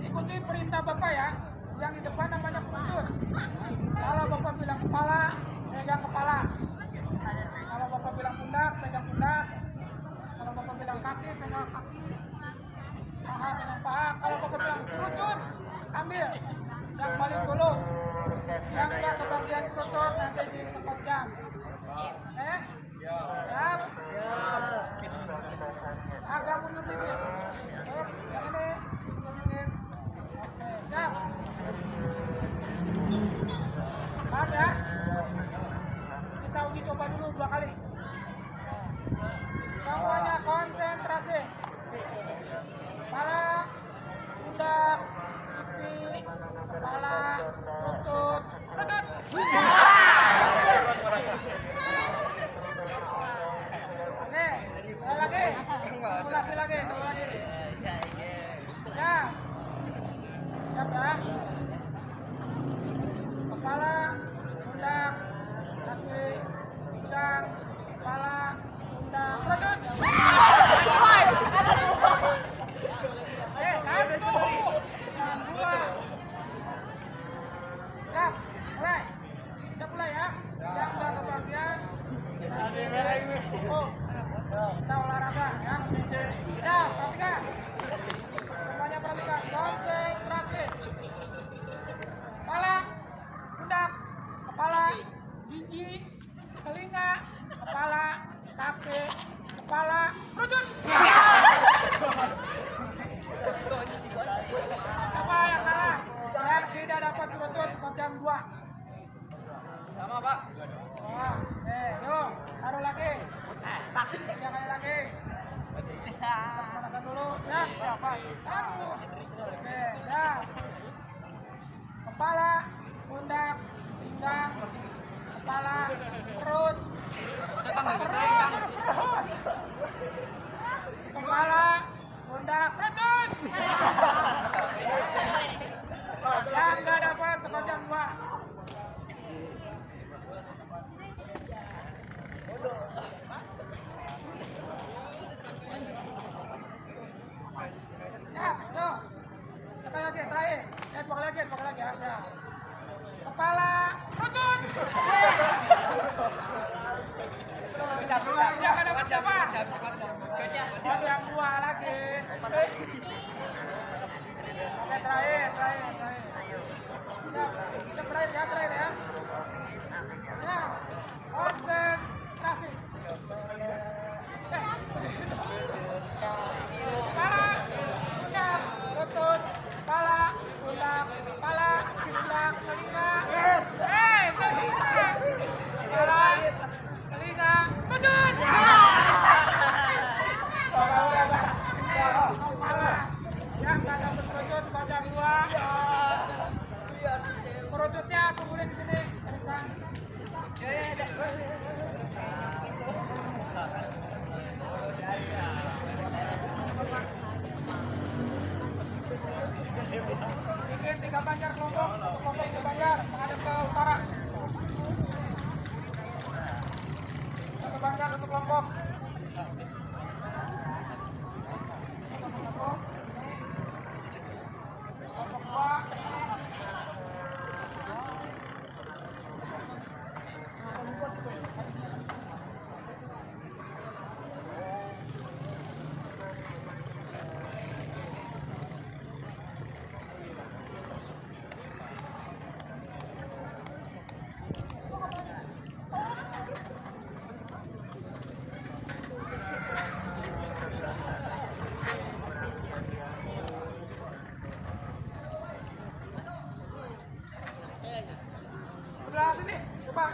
Ikuti perintah Bapak ya. Yang di depan namanya peluncur. Kalau Bapak bilang kepala, pegang kepala. Kalau Bapak bilang pundak, pegang pundak. Kalau Bapak bilang kaki, pegang kaki. Paha, pegang paha. Kalau Bapak bilang peluncur, ambil. Yang paling dulu. Yang nggak kebagian peluncur nanti di spot jam. Siap? Agak mundur dikit. Yang ini. Oke, siap. Paham ya? Kita uji coba dulu 2 kali. Semuanya konsentrasi. Kepala, pundak, pipi, kepala, lutut, lutut. Oke, sekali lagi. Simulasi lagi, sekali lagi. Ya. Siap ya. Kepala, pundak, kaki, pinggang, kepala, pundak, lutut. Satu, yang 2. Siap, mulai. Siap mulai ya. Yang udah kebagian. Kita olahraga ya. Ya, perhatikan. Semuanya perhatikan. Konsentrasi. Kepala, pundak, kepala, gigi, telinga, kepala, lagi. Kepala, kerucut. Apa yang kalah? Yang tidak dapat kerucut semacam 2. Sama, Pak. Wah, yuk, taruh lagi. Tiga kali lagi. Pemanasan dulu, siap. Siapa? 1. Oke, siap. Kepala, pundak, pinggang, kepala, perut, kepala, pundak, kerucut. Yang nggak dapat sekojam 2. Siap, yuk. Sekali lagi, terakhir. Dua kali lagi ya, siap. Kepala, kerucut. Yang nggak dapat siapa? Yang 2 lagi. Oke, terakhir. Siap, terakhir ya. Siap, konsentrasi. Kepala, pundak, lutut, kepala, pundak, telinga. Telinga. Kepala, telinga, kerucut. Kepala, yang nggak dapat kerucut sepanjang 2. Kerucutnya kumpulin di sini. Gariskan. Bikin 3 banjar kelompok, 1 kelompok 3 banjar menghadap ke utara. 1 banjar 1 kelompok. Kelompok 2. Sebelah sini, coba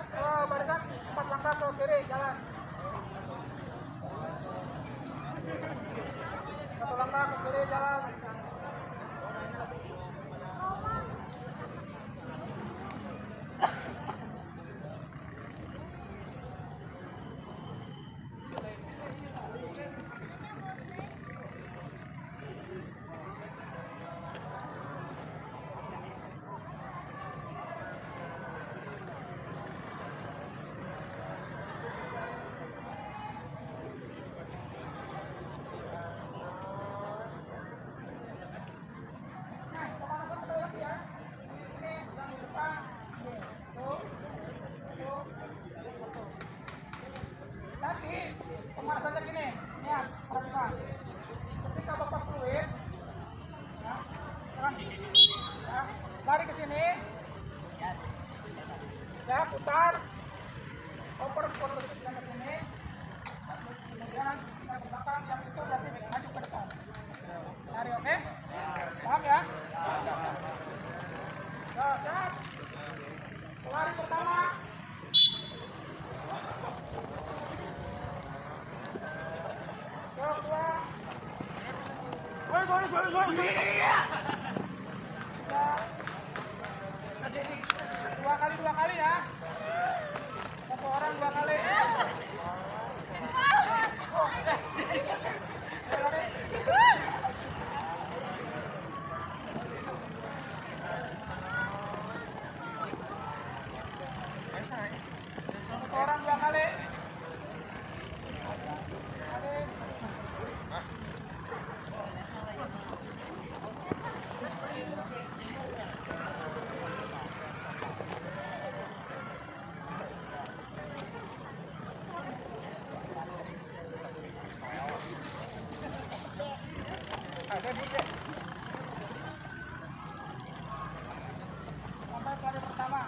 barisan 4 langkah ke kiri, jalan. 1 langkah ke kiri, jalan. Nanti pemanasannya gini, ya, perhatikan. Ketika bapak fluid, ya, lari ke sini, ya, putar, oper ke sini, kemudian kita ke belakang, yang itu berarti maju ke depan. Lari, oke? Paham ya? Siap. Lari pertama. Kedua. Dua kali ya. 1 orang 2 kali. Orang 2 kali. Sampai kali pertama.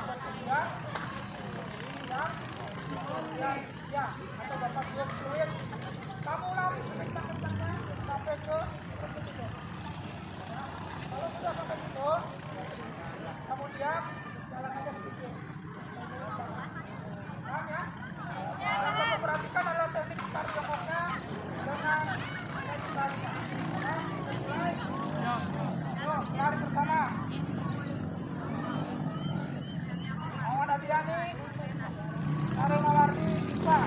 bersedia? Siap? Ya. Atau Bapak belum fluid? Kamu lari sekencang-kencangnya sampai ke situ. Ya. Kalau sudah sampai situ, kemudian jalan aja sedikit. Paham ya? Yang kamu perhatikan adalah teknik start jongkoknya dengan teknik larinya. Ya, mulai. Yuk, lari pertama. Muhammad Adiani, Ariel Mawardi, Pak.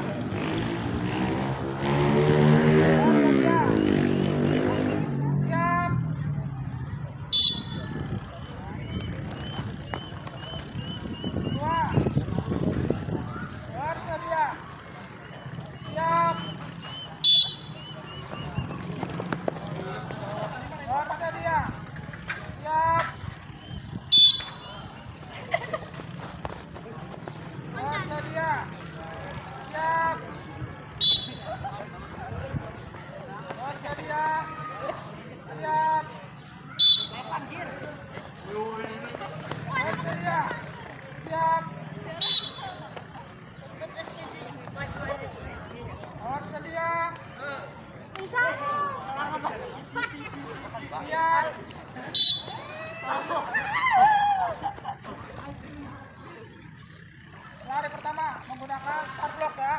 Siap. Dua. Bersedia. Siap. Bersedia. Siap. Bersedia. Siap. Bersedia. Siap. Bersedia. Siap. Bersedia. Siap. Lari pertama menggunakan start block ya.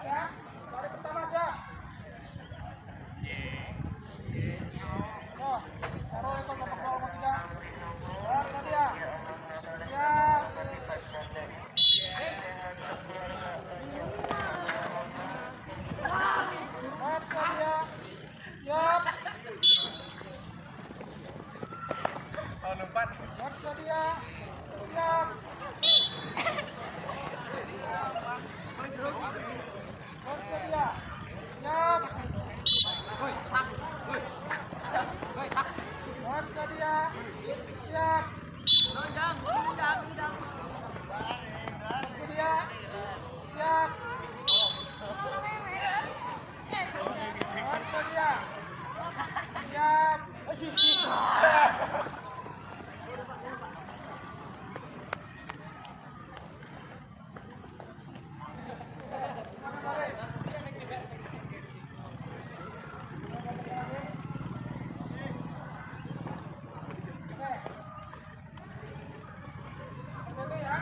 Ya, lari pertama aja. Yo, taruh itu Bapak bawah nomor 3. Bersedia. Siap. Bersedia. Siap. Bersedia. Siap. Bersedia. Siap. Bersedia. Siap. Bersedia. Siap. Bersedia. Siap. Oke. Ya.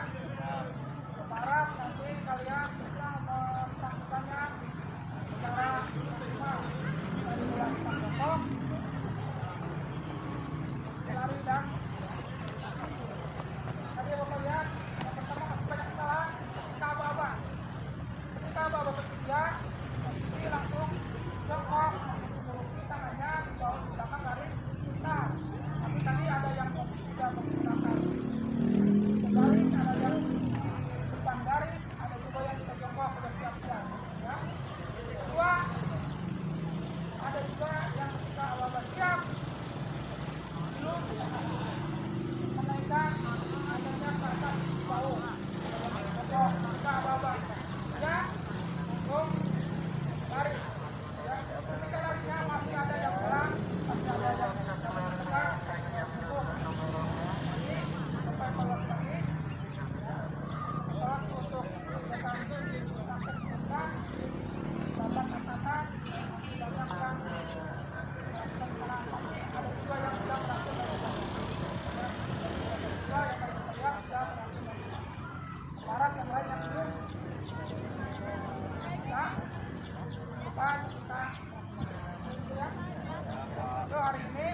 Berharap nanti kalian bisa melakukannya secara maksimal. Dari mulai start jongkok, lari dan tadi Bapak lihat yang pertama masih banyak kesalahan ketika aba-aba. Ketika aba-aba bersedia, posisi langsung jongkok, menurunkan tangannya di bawah belakang garis start. Tapi tadi ada yang tidak menggunakan garis, ada yang depan garis, ada juga yang kita jongkok sudah siap-siap. Ya. Kedua, ada juga yang ketika aba-aba siap belum menaikkan adanya ke atas bau. Jongkok ketika aba-aba ya, belum lari. Ya, ketika larinya masih ada yang pelan, masih ada yang tekan, cukup. Ini sampai bawah lagi. Terus untuk kegiatan lakukan babak katakan banyak yang ada juga yang sudah berhasil melakukan. Juga yang tadi kita lihat sudah berhasil melakukan. Harap yang lain yang belum bisa depan kita ya. So, hari ini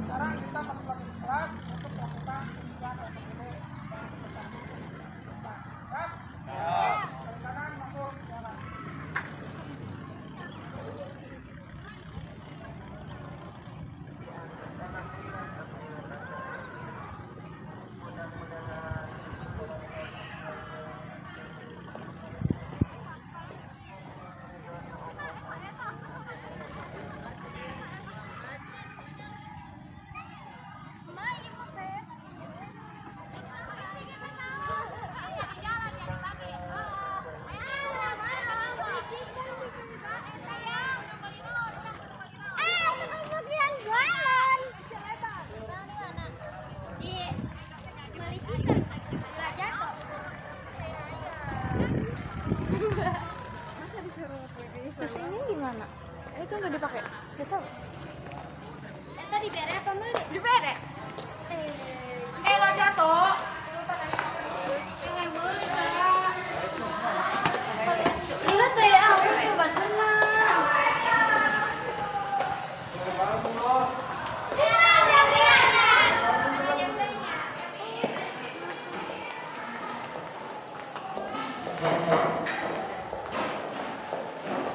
sekarang kita masuk lagi ke kelas untuk melakukan penyusunan RPD dan presentasi. Ya. Dari kanan masuk jalan. Terus ini gimana? Itu nggak dipakai? Nggak tahu. Tadi bere apa meli? Di bere. Lo jatuh. Ini teh aku coba tenang.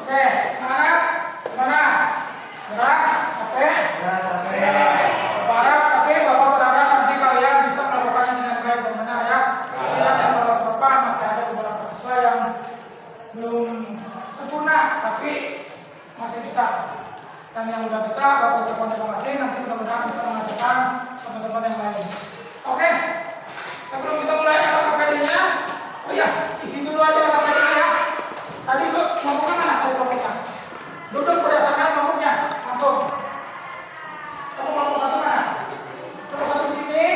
Oke, mana? Mana? Gerak, oke. Barat, oke. Bapak berharap nanti kalian bisa melakukannya dengan baik dan benar ya. Tidak yang lolos depan, masih ada beberapa siswa yang belum sempurna, tapi masih bisa. Dan yang udah bisa, Bapak ucapkan terima kasih. Nanti mudah-mudahan bisa mengajarkan teman-teman yang lain. Oke, sebelum kita mulai LKPD-nya, oh iya, isi dulu aja LKPD-nya ya. Tadi tuh ngomongnya mana tadi kelompoknya? Duduk berdasarkan kelompoknya, langsung. Kamu kelompok satu mana? Kelompok satu di sini,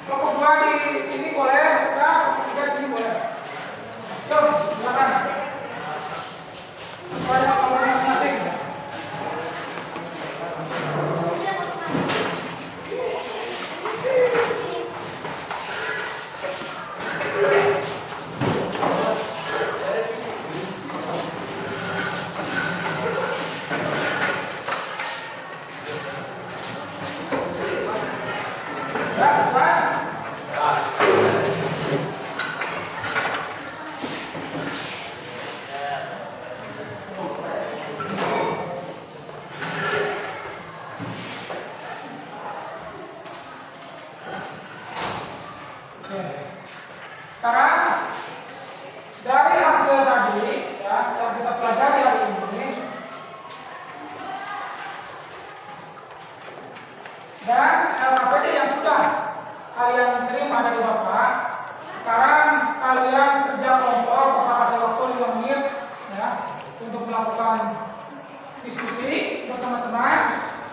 kelompok dua di sini boleh, kelompok tiga di sini boleh. Yuk, silakan. Sesuai dengan kelompoknya masing-masing. Ya, sesuai. Oke. Sekarang dari hasil tadi ya yang kita pelajari hari ini dan LKPD yang sudah kalian terima dari Bapak, sekarang kalian kerja kelompok. Bapak kasih waktu 5 menit ya untuk melakukan diskusi bersama teman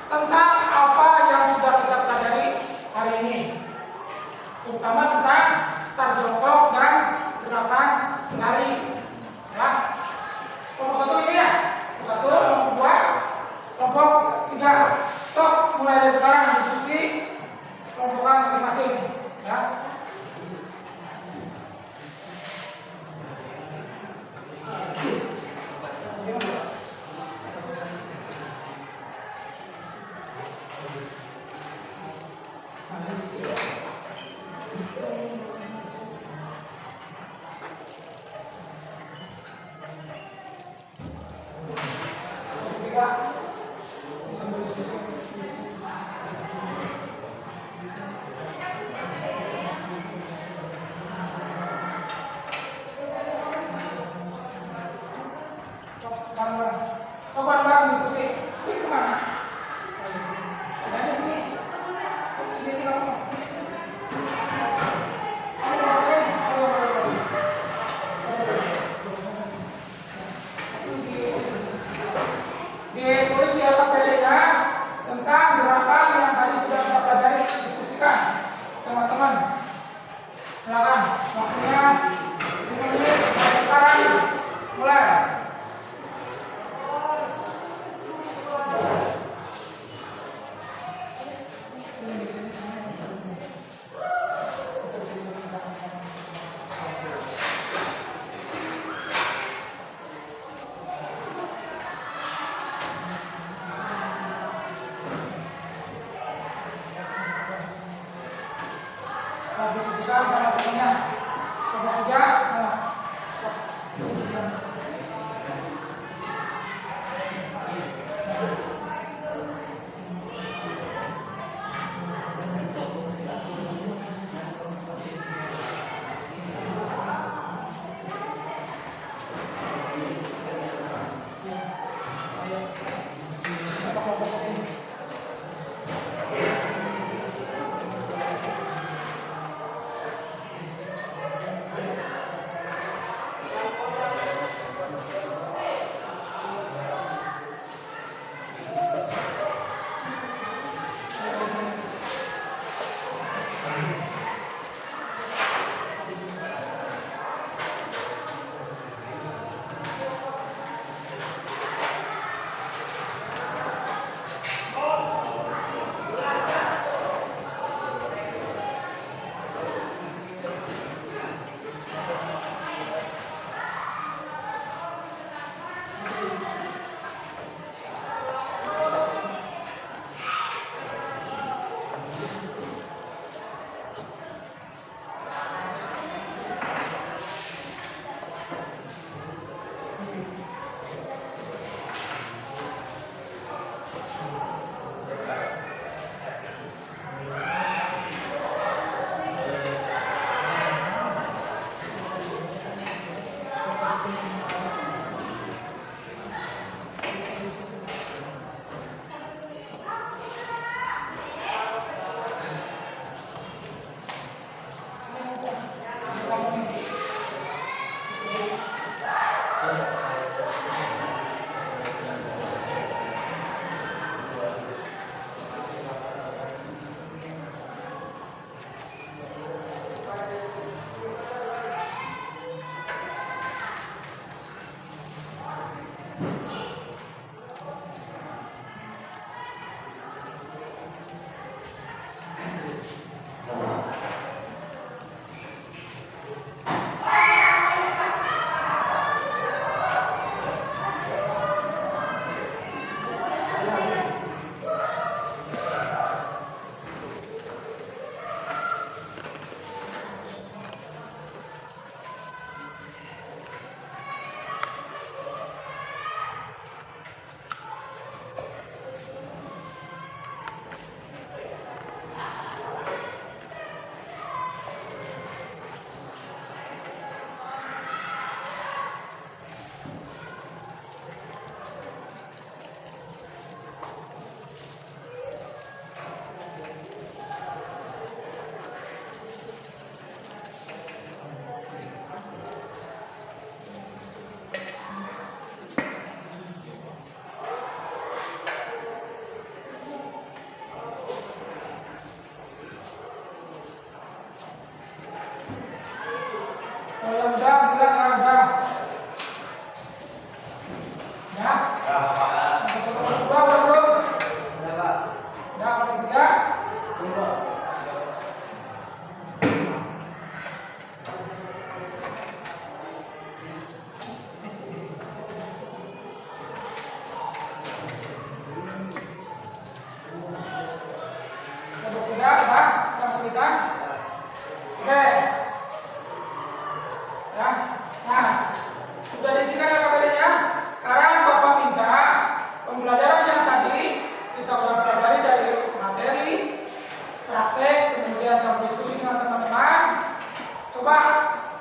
tentang apa yang sudah kita pelajari hari ini, terutama tentang start jongkok dan gerakan lari ya. Kelompok satu ini ya, kelompok satu, kelompok dua, kelompok tiga. Stop, mulai dari sekarang diskusi kelompokan masing-masing ya. Kalau yang udah bilang ya udah. Ya. Kalau dua belum. Udah Pak. Udah kalau tiga. Belum. Kalau tiga, udah. Yang sulitan. Oke. Ya. Nah, sudah diisikan ya KPD-nya. Sekarang Bapak minta pembelajaran yang tadi kita udah pelajari dari materi, praktek, kemudian kita berdiskusi dengan teman-teman. Coba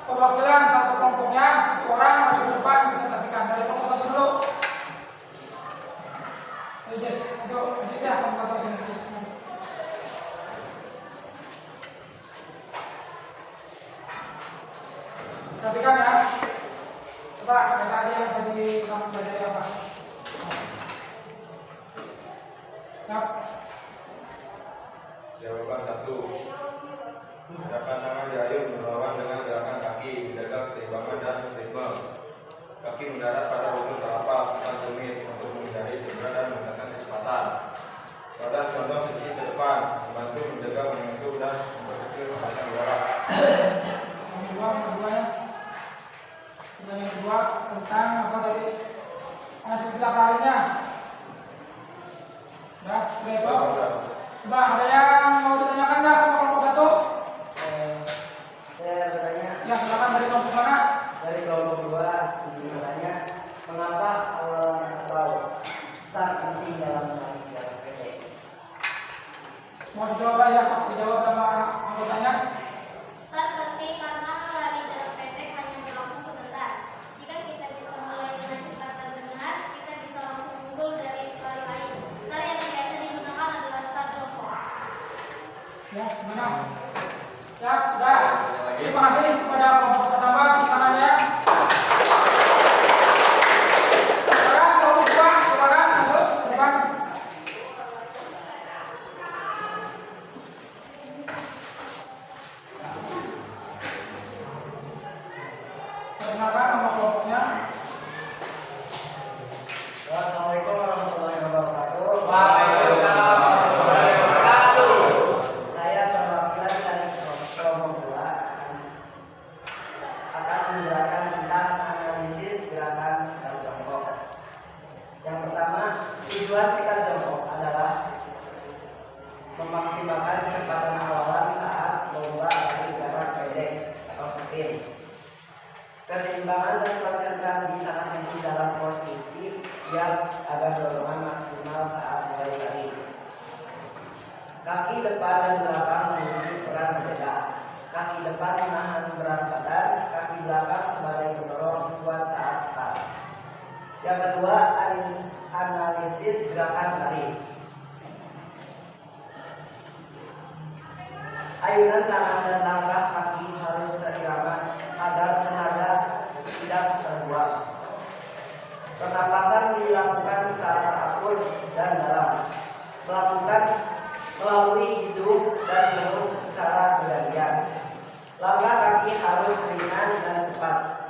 perwakilan satu kelompoknya, satu orang maju ke depan presentasikan dari kelompok satu dulu. Jess, itu Jess ya, kelompok satu ini. Perhatikan ya. Coba tadi yang tadi kamu pelajari apa? Siap. Jawaban 1. Gerakan tangan jayung berlawan dengan gerakan kaki, menjaga keseimbangan dan ritme. Kaki mendarat pada ujung telapak bukan tumit untuk menghindari cedera dan meningkatkan kecepatan. Badan condong sedikit ke depan, membantu menjaga momentum dan memperkecil tekanan udara. Kedua ya. Yang kedua tentang apa tadi? Setiap kalinya. Ya, itu. Coba ada yang mau ditanyakan nggak sama kelompok satu? Saya bertanya. Ya silakan dari kelompok mana? Dari kelompok 2 bertanya, mengapa awal atau start penting dalam lari jarak pendek? Mau dijawab ya, dijawab sama anggotanya. Start penting karena lari jarak pendek hanya berlangsung sebentar. Jika kita bisa mulai dengan cepat dan benar, kita bisa langsung unggul dari lari lain. Start yang biasa digunakan adalah start jongkok. Ya, gimana? Ya, udah. Terima kasih kepada kelompok pertama, tepuk tangannya. Sekarang kelompok kedua, silakan masuk ke depan. Perkenalkan nama kelompoknya. Assalamualaikum warahmatullahi wabarakatuh. Waalaikumsalam warahmatullahi wabarakatuh. Saya perwakilan dari kelompok 2 akan menjelaskan tentang analisis gerakan sikal jongkok. Yang pertama, tujuan sikal jongkok adalah memaksimalkan kecepatan awalan saat lomba lari jarak pendek atau sprint. Keseimbangan dan konsentrasi sangat penting dalam posisi siap agar dorongan maksimal saat mulai lari. Kaki depan dan belakang memiliki peran berbeda. Kaki depan menahan berat badan, kaki belakang sebagai pendorong kuat saat start. Yang kedua, analisis gerakan lari. Ayunan tangan dan langkah kaki harus seirama agar tenaga tidak terbuang.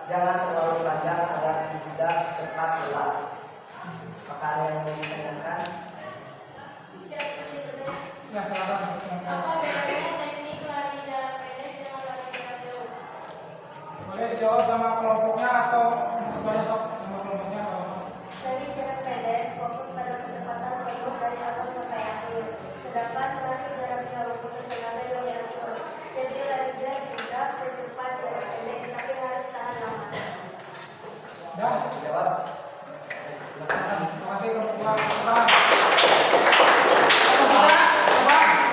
Jangan terlalu panjang agar tidak cepat lelah. Apakah ada yang mau ditanyakan? Ya, silakan. Apa bedanya teknik lari jarak pendek dengan lari jarak jauh? Boleh dijawab sama kelompoknya atau ketuanya sok sama kelompoknya atau apa? Lari jarak pendek fokus pada kecepatan penuh dari awal sampai akhir. Sedangkan lari jarak jauh butuh tenaga yang diatur. Jadi larinya tidak secepat jarak pendek, tapi harus tahan lama. Dah, Jawab. silakan. Terima kasih kelompok A. Coba,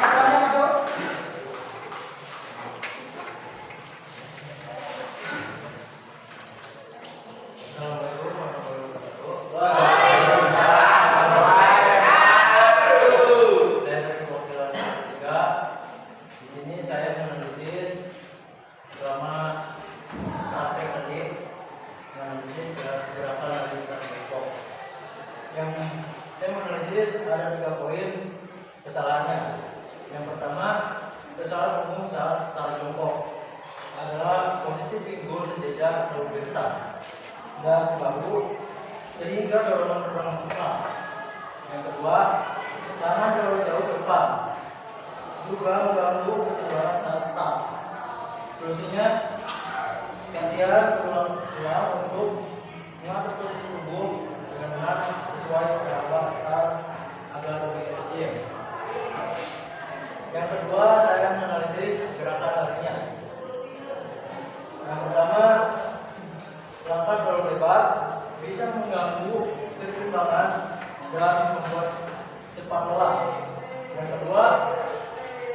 ketuanya itu. Saya dari perwakilan tiga. Di sini saya menganalisis selama praktek tadi menganalisis gerakan lari start jongkok. Yang saya menganalisis ada 3 poin kesalahannya. Yang pertama, kesalahan umum saat start jongkok adalah posisi pinggul sejajar atau bentang dan bahu sehingga dorongan terbang maksimal. Yang kedua, tangan terlalu jauh ke depan juga mengganggu keseimbangan saat start. Solusinya, gantian ulang untuk mengatur posisi tubuh dengan benar sesuai gerakan start agar lebih efisien. Yang kedua, saya menganalisis gerakan larinya. Yang pertama, langkah terlalu lebar bisa mengganggu keseimbangan dan membuat cepat lelah. Yang kedua,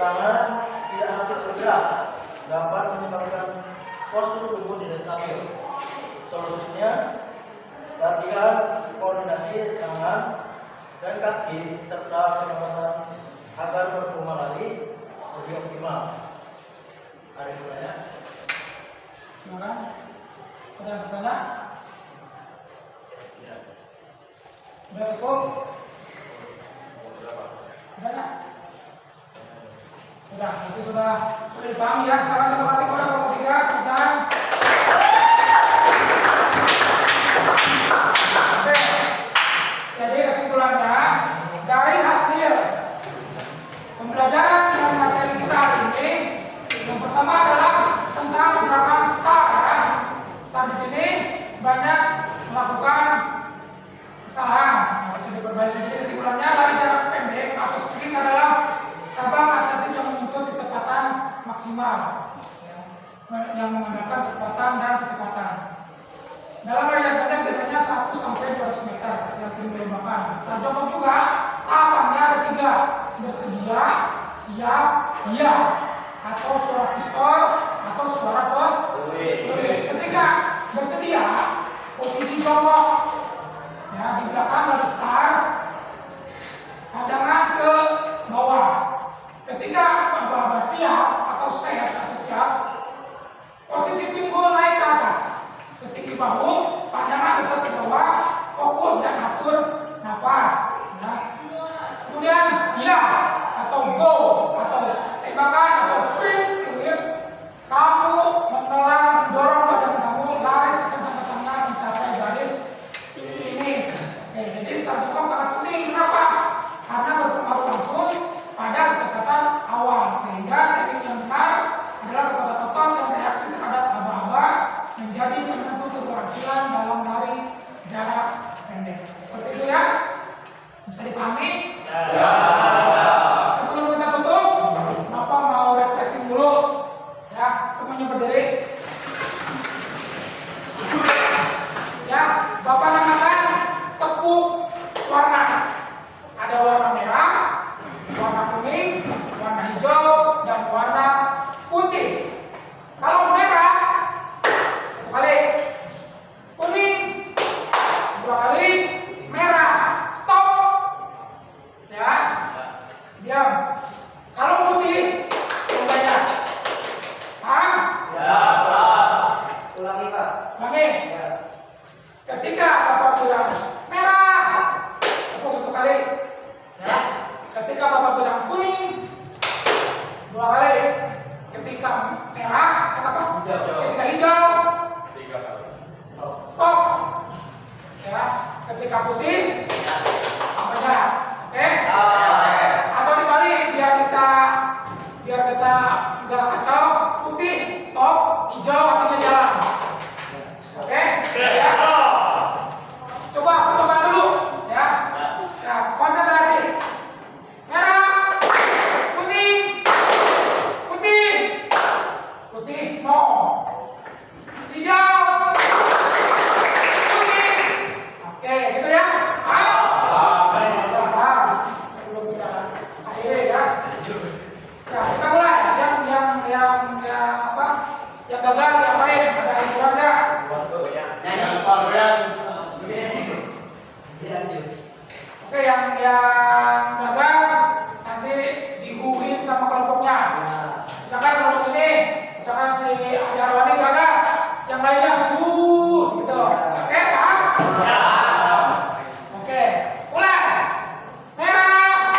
tangan tidak aktif bergerak dapat menyebabkan postur tubuh tidak stabil. Solusinya, latihan koordinasi tangan dan kaki serta pengawasan agar performa lari lebih optimal. Ada yang bertanya? Silakan. Ada yang bertanya? Udah cukup? Udah nggak? Udah, itu sudah dipahami ya. Sekarang terima kasih kepada kelompok 3 dan oke. Jadi kesimpulannya dari hasil pembelajaran dan materi kita hari ini, yang pertama adalah tentang gerakan start ya. Start di sini banyak melakukan kesalahan harus diperbaiki. Jadi kesimpulannya lari jarak pendek atau sprint adalah cabang atletik yang menuntut kecepatan maksimal yang mengandalkan kekuatan dan kecepatan. Dalam lari jarak pendek biasanya 1 sampai 200 meter yang sering dilombakan. Nah, jongkok juga tahapannya ada 3: bersedia, siap, iya, atau suara pistol atau suara pot. Ketika bersedia, posisi jongkok ya di belakang dari start, pandangan ke bawah. Ketika Bapak siap atau set atau siap, posisi pinggul naik ke atas, setinggi bahu, pandangan tetap ke bawah, fokus dan atur nafas. Ya. Kemudian ya atau go atau tembakan atau pin, kemudian kamu mengelar mendorong badan kamu lari sekencang-kencangnya mencapai garis finish. Oke, jadi start jongkok sangat penting. Kenapa? Karena berpengaruh langsung pada kecepatan awal, sehingga teknik yang benar adalah kecepatan otot dan reaksi terhadap aba-aba menjadi penentu keberhasilan dalam lari jarak pendek. Seperti itu ya, bisa dipahami? Ya. Sebelum kita tutup, Bapak mau refreshing dulu, ya, semuanya berdiri. Ya, Bapak namakan tepuk warna. Ada warna merah, warna kuning, warna hijau, dan warna putih. Kalau merah, 1 kali, kuning 2 kali, merah, stop. Ya, diam. Kalau putih, combanya. Paham? Ya. Ulangi Pak. Ulangi. Ya. Ketika Bapak bilang merah, tepuk 1 kali. Ya. Ketika Bapak bilang kuning, 2 kali. Ketika merah, apa? Hijau. Ketika hijau, 3 kali. stop. Ya, ketika putih, aja. Oke? Atau dibalik biar kita nggak kacau. Putih, stop. Hijau artinya jalan. Oke? Ya. Coba dulu, ya. Ya, konsentrasi. Merah, kuning, putih, no. Hijau, kuning. Oke, gitu ya. Sebelum kita akhiri ya. Siap, kita mulai. Yang apa? Yang gagal diapain? Ada yang kurang nggak? Oke, yang gagal nanti dihuhin sama kelompoknya. Misalkan kelompok ini, misalkan si Ajarwani gagal, yang lainnya gitu. Oke, paham? Oke, mulai. Merah,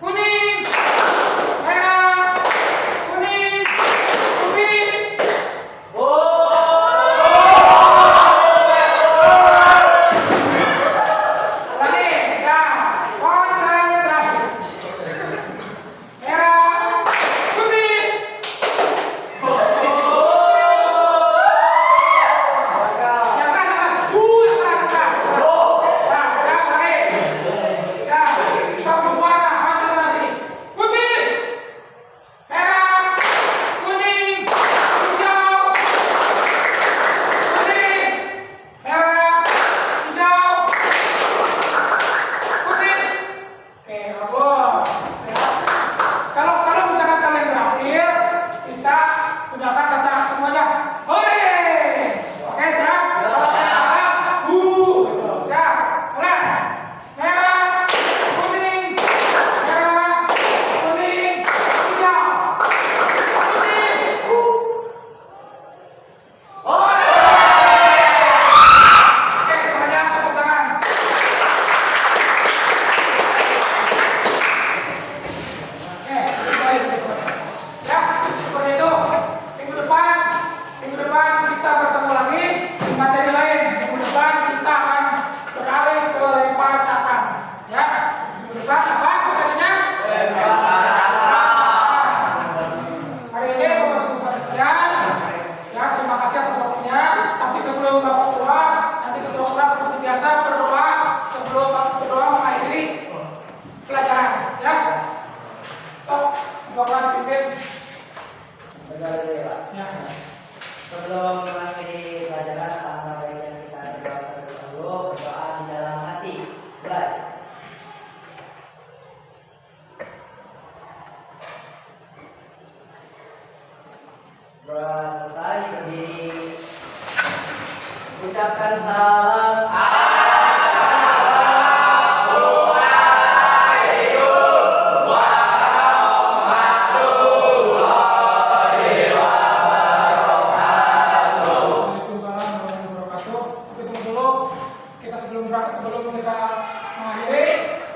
kuning, merah, kuning, putih. Ulangi, ya, konsentrasi. Merah, putih. Yang kanan, yang kanan. Ya, baik. Ya, satu warna, konsentrasi. Putih, merah, kuning, hijau. Putih, merah, hijau. Putih. Oke, bagus. Ya. Kalau misalkan kalian berhasil, kita gunakan kata semuanya. Hore. Oke, siap? Kalau kalian gagal, gitu. Siap? Mulai. Merah, kuning, hijau. Putih. Oke, semuanya tepuk tangan. Baik. Ya, seperti itu. Minggu depan kita bertemu lagi di materi lain. Minggu depan kita akan beralih ke lempar cakram. Ya, minggu depan apa materinya? Lempar cakram. Hari ini Bapak cukup sekian. Ya, terima kasih atas waktunya. Tapi sebelum Bapak keluar, nanti ketua kelas seperti biasa berdoa sebelum Bapak berdoa mengakhiri pelajaran. Ya. Bapak pimpin. Ya. Sebelum mengakhiri pelajaran, alangkah baiknya kita berdoa terlebih dahulu, berdoa di dalam hati. Mulai. Berdoa selesai, berdiri. Ucapkan salam. Waalaikumsalam warahmatullahi wabarakatuh. Tapi tunggu dulu. Kita sebelum kita mengakhiri,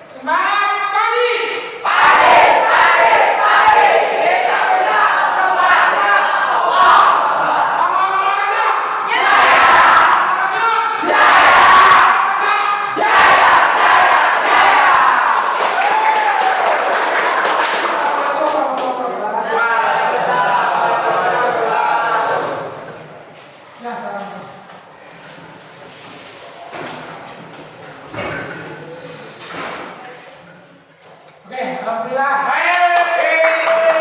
semangat pagi. Sama olahraga. Ya, sekarang.